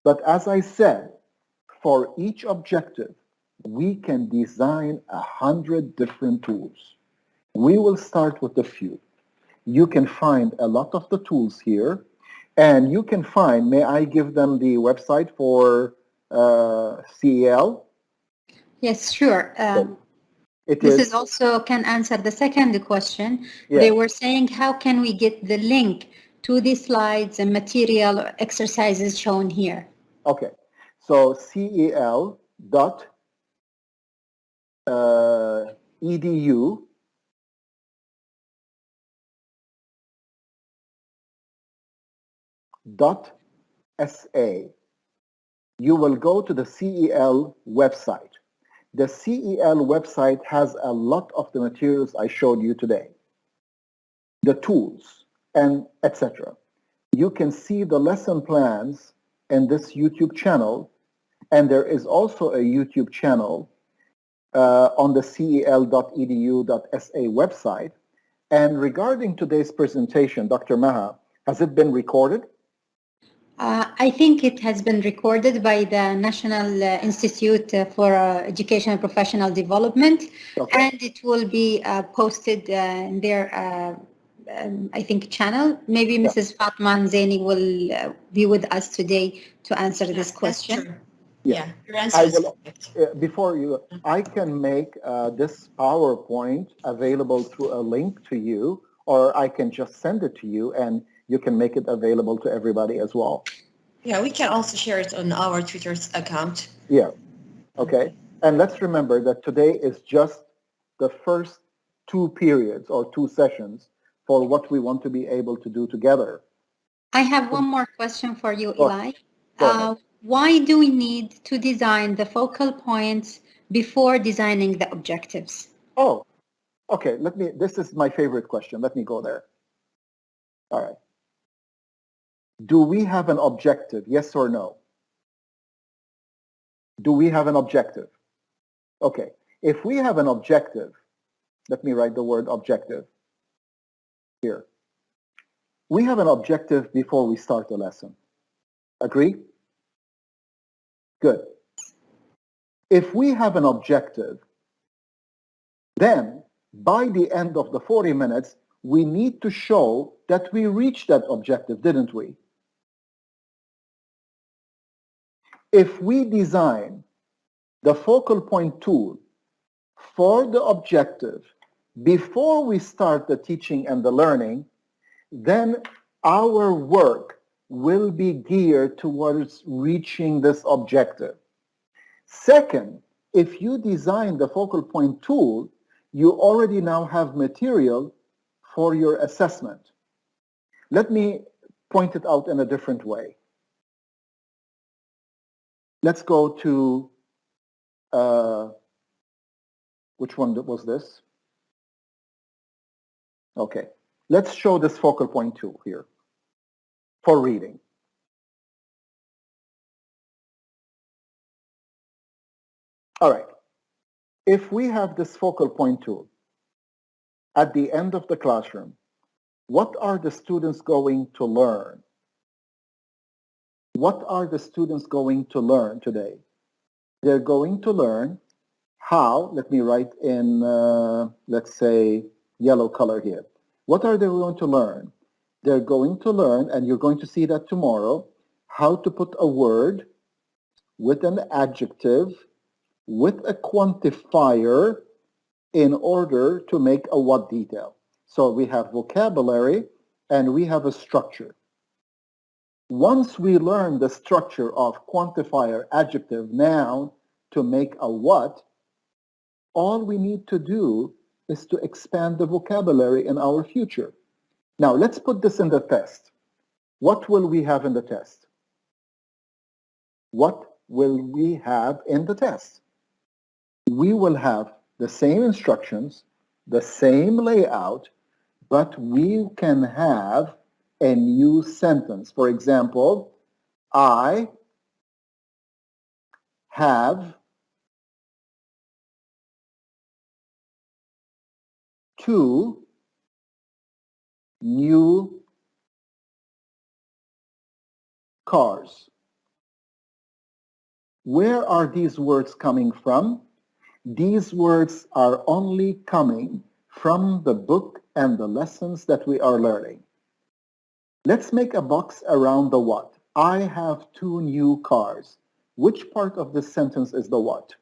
But as I said, for each objective, we can design 100 different tools. We will start with a few. You can find a lot of the tools here, and you can find, may I give them the website for CEL? Yes, sure. It This is, is also can answer the second question. yeah, They were saying, how can we get the link to the slides and material or exercises shown here? okay. So CEL dot edu dot SA. You will go to the CEL website. The CEL website has a lot of the materials I showed you today, the tools, and etc. You can see the lesson plans in this YouTube channel, and there is also a YouTube channel on the cel.edu.sa website. And regarding today's presentation, Dr. Maha, has it been recorded? I think it has been recorded by the National Institute for Education and Professional Development, Okay. and it will be posted in their, I think, channel. Maybe Yeah. Mrs. Fatma Zaini will be with us today to answer this That's question. true. Yeah. Yeah, your answer I is will, correct. before you, I can make this PowerPoint available through a link to you, or I can just send it to you and you can make it available to everybody as well. Yeah, we can also share it on our Twitter's account. Yeah, okay. And let's remember that today is just the first two periods or two sessions for what we want to be able to do together. I have one more question for you, Go, Eli. go ahead. Why do we need to design the focal points before designing the objectives? Oh, okay. This is my favorite question. Let me go there. All right. Do we have an objective? Yes or no? Do we have an objective? Okay. If we have an objective, let me write the word objective here. We have an objective before we start the lesson. Agree? Good. If we have an objective, then by the end of the 40 minutes, we need to show that we reached that objective, didn't we? If we design the focal point tool for the objective before we start the teaching and the learning, then our work will be geared towards reaching this objective. Second, if you design the focal point tool, you already now have material for your assessment. Let me point it out in a different way. Let's go to, which one was this? Okay, let's show this focal point tool here for reading. All right, if we have this focal point tool at the end of the classroom, what are the students going to learn? What are the students going to learn today? They're going to learn how, let me write in, let's say, yellow color here. What are they going to learn? They're going to learn, and you're going to see that tomorrow, how to put a word with an adjective, with a quantifier in order to make a what detail. So we have vocabulary and we have a structure. Once we learn the structure of quantifier, adjective, noun to make a what, all we need to do is to expand the vocabulary in our future. Now, let's put this in the test. What will we have in the test? What will we have in the test? We will have the same instructions, the same layout, but we can have a new sentence. For example, I have to new cars. Where are these words coming from? These words are only coming from the book and the lessons that we are learning. Let's make a box around the what. I have 2 new cars. Which part of this sentence is the what?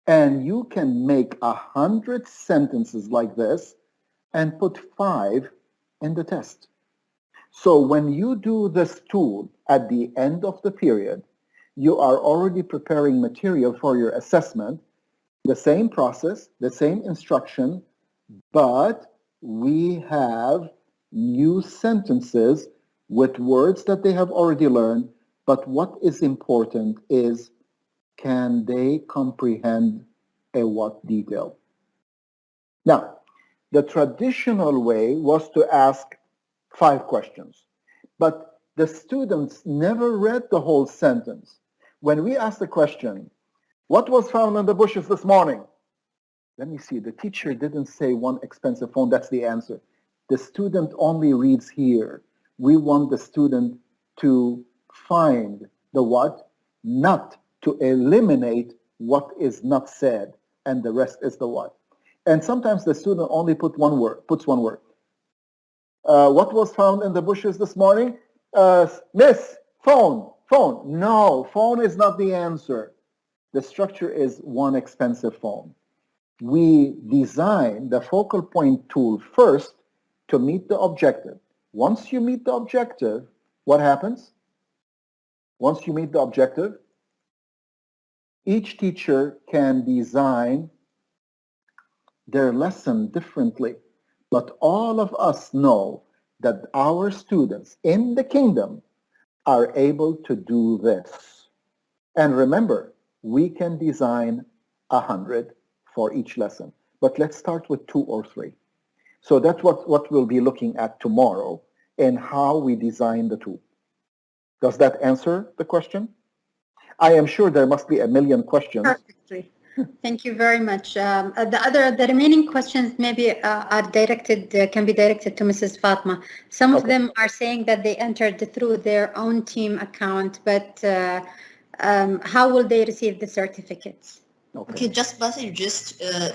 And you can make 100 sentences like this and put 5 in the test. So when you do this tool at the end of the period, you are already preparing material for your assessment, the same process, the same instruction, but we have new sentences with words that they have already learned. But what is important is, can they comprehend a what detail? Now, the traditional way was to ask 5 questions, but the students never read the whole sentence. When we ask the question, what was found in the bushes this morning? Let me see, the teacher didn't say 1 expensive phone, that's the answer. The student only reads here. We want the student to find the what, not to eliminate what is not said, and the rest is the what. And sometimes the student only puts one word. What was found in the bushes this morning? Miss, phone. No, phone is not the answer. The structure is 1 expensive phone. We design the focal point tool first to meet the objective. Once you meet the objective, what happens? Once you meet the objective, each teacher can design their lesson differently. But all of us know that our students in the kingdom are able to do this. And remember, we can design 100 for each lesson. But let's start with 2 or 3. So that's what we'll be looking at tomorrow and how we design the tool. Does that answer the question? I am sure there must be a million questions. Perfectly. Thank you very much. The remaining questions maybe are directed, can be directed to Mrs. Fatma. Some of them are saying that they entered through their own team account, but how will they receive the certificates? Okay, just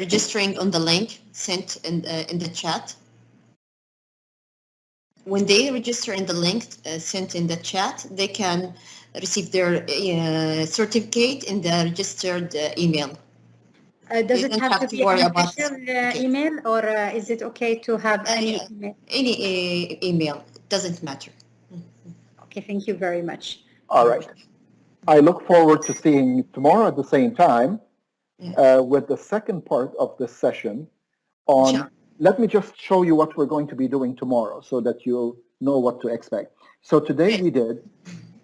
registering on the link sent in the chat. When they register in the link sent in the chat, they can receive their certificate in the registered email. Does it have to be an official email, or is it okay to have any email? Any email, doesn't matter. Okay, thank you very much. All right. I look forward to seeing you tomorrow at the same time with the second part of this session on, sure. Let me just show you what we're going to be doing tomorrow so that you'll know what to expect. So today we did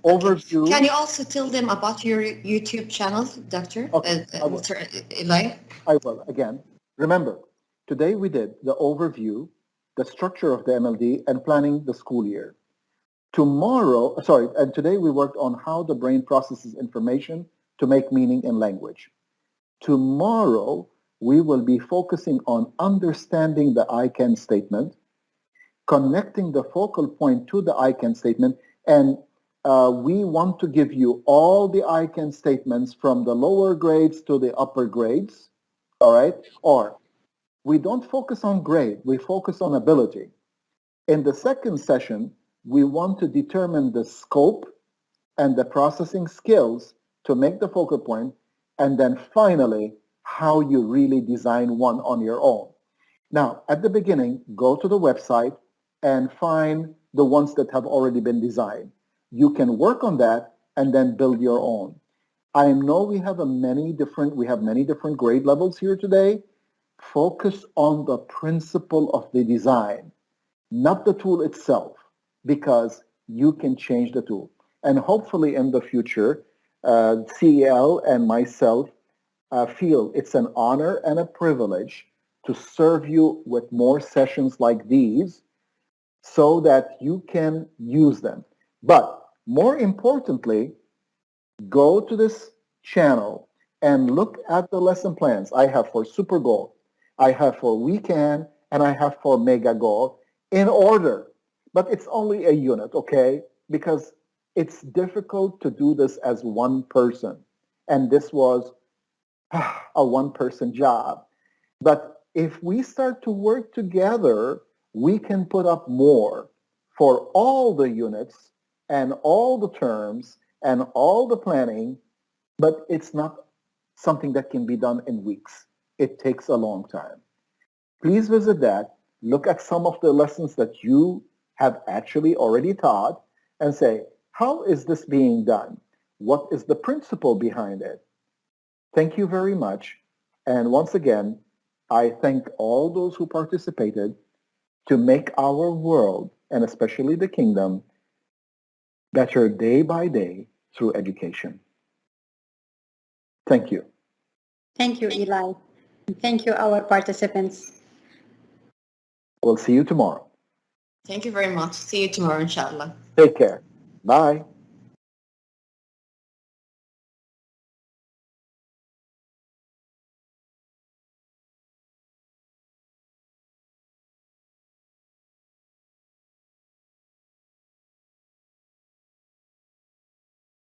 overview. Can you also tell them about your YouTube channel, Dr. Mr. Eli? I will, again. Remember, today we did the overview, the structure of the MLD, and planning the school year. And today we worked on how the brain processes information to make meaning in language. Tomorrow, we will be focusing on understanding the I can statement, connecting the focal point to the I can statement, and we want to give you all the I can statements from the lower grades to the upper grades, all right? Or we don't focus on grade, we focus on ability. In the second session, we want to determine the scope and the processing skills to make the focal point, and then finally, how you really design one on your own. Now, at the beginning, go to the website and find the ones that have already been designed. You can work on that and then build your own. I know we have many different grade levels here today. Focus on the principle of the design, not the tool itself, because you can change the tool. And hopefully in the future, CEL and myself feel it's an honor and a privilege to serve you with more sessions like these so that you can use them. But more importantly, go to this channel and look at the lesson plans I have for Super Goal, I have for Weekend, and I have for Mega Goal in order. But it's only a unit, okay? Because it's difficult to do this as one person. And this was a one-person job. But if we start to work together, we can put up more for all the units and all the terms and all the planning, but it's not something that can be done in weeks. It takes a long time. Please visit that, look at some of the lessons that you have actually already taught and say, how is this being done? What is the principle behind it? Thank you very much. And once again, I thank all those who participated to make our world, and especially the kingdom, better day by day through education. Thank you. Thank you, Eli. Thank you, our participants. We'll see you tomorrow. Thank you very much. See you tomorrow, inshallah. Take care. Bye.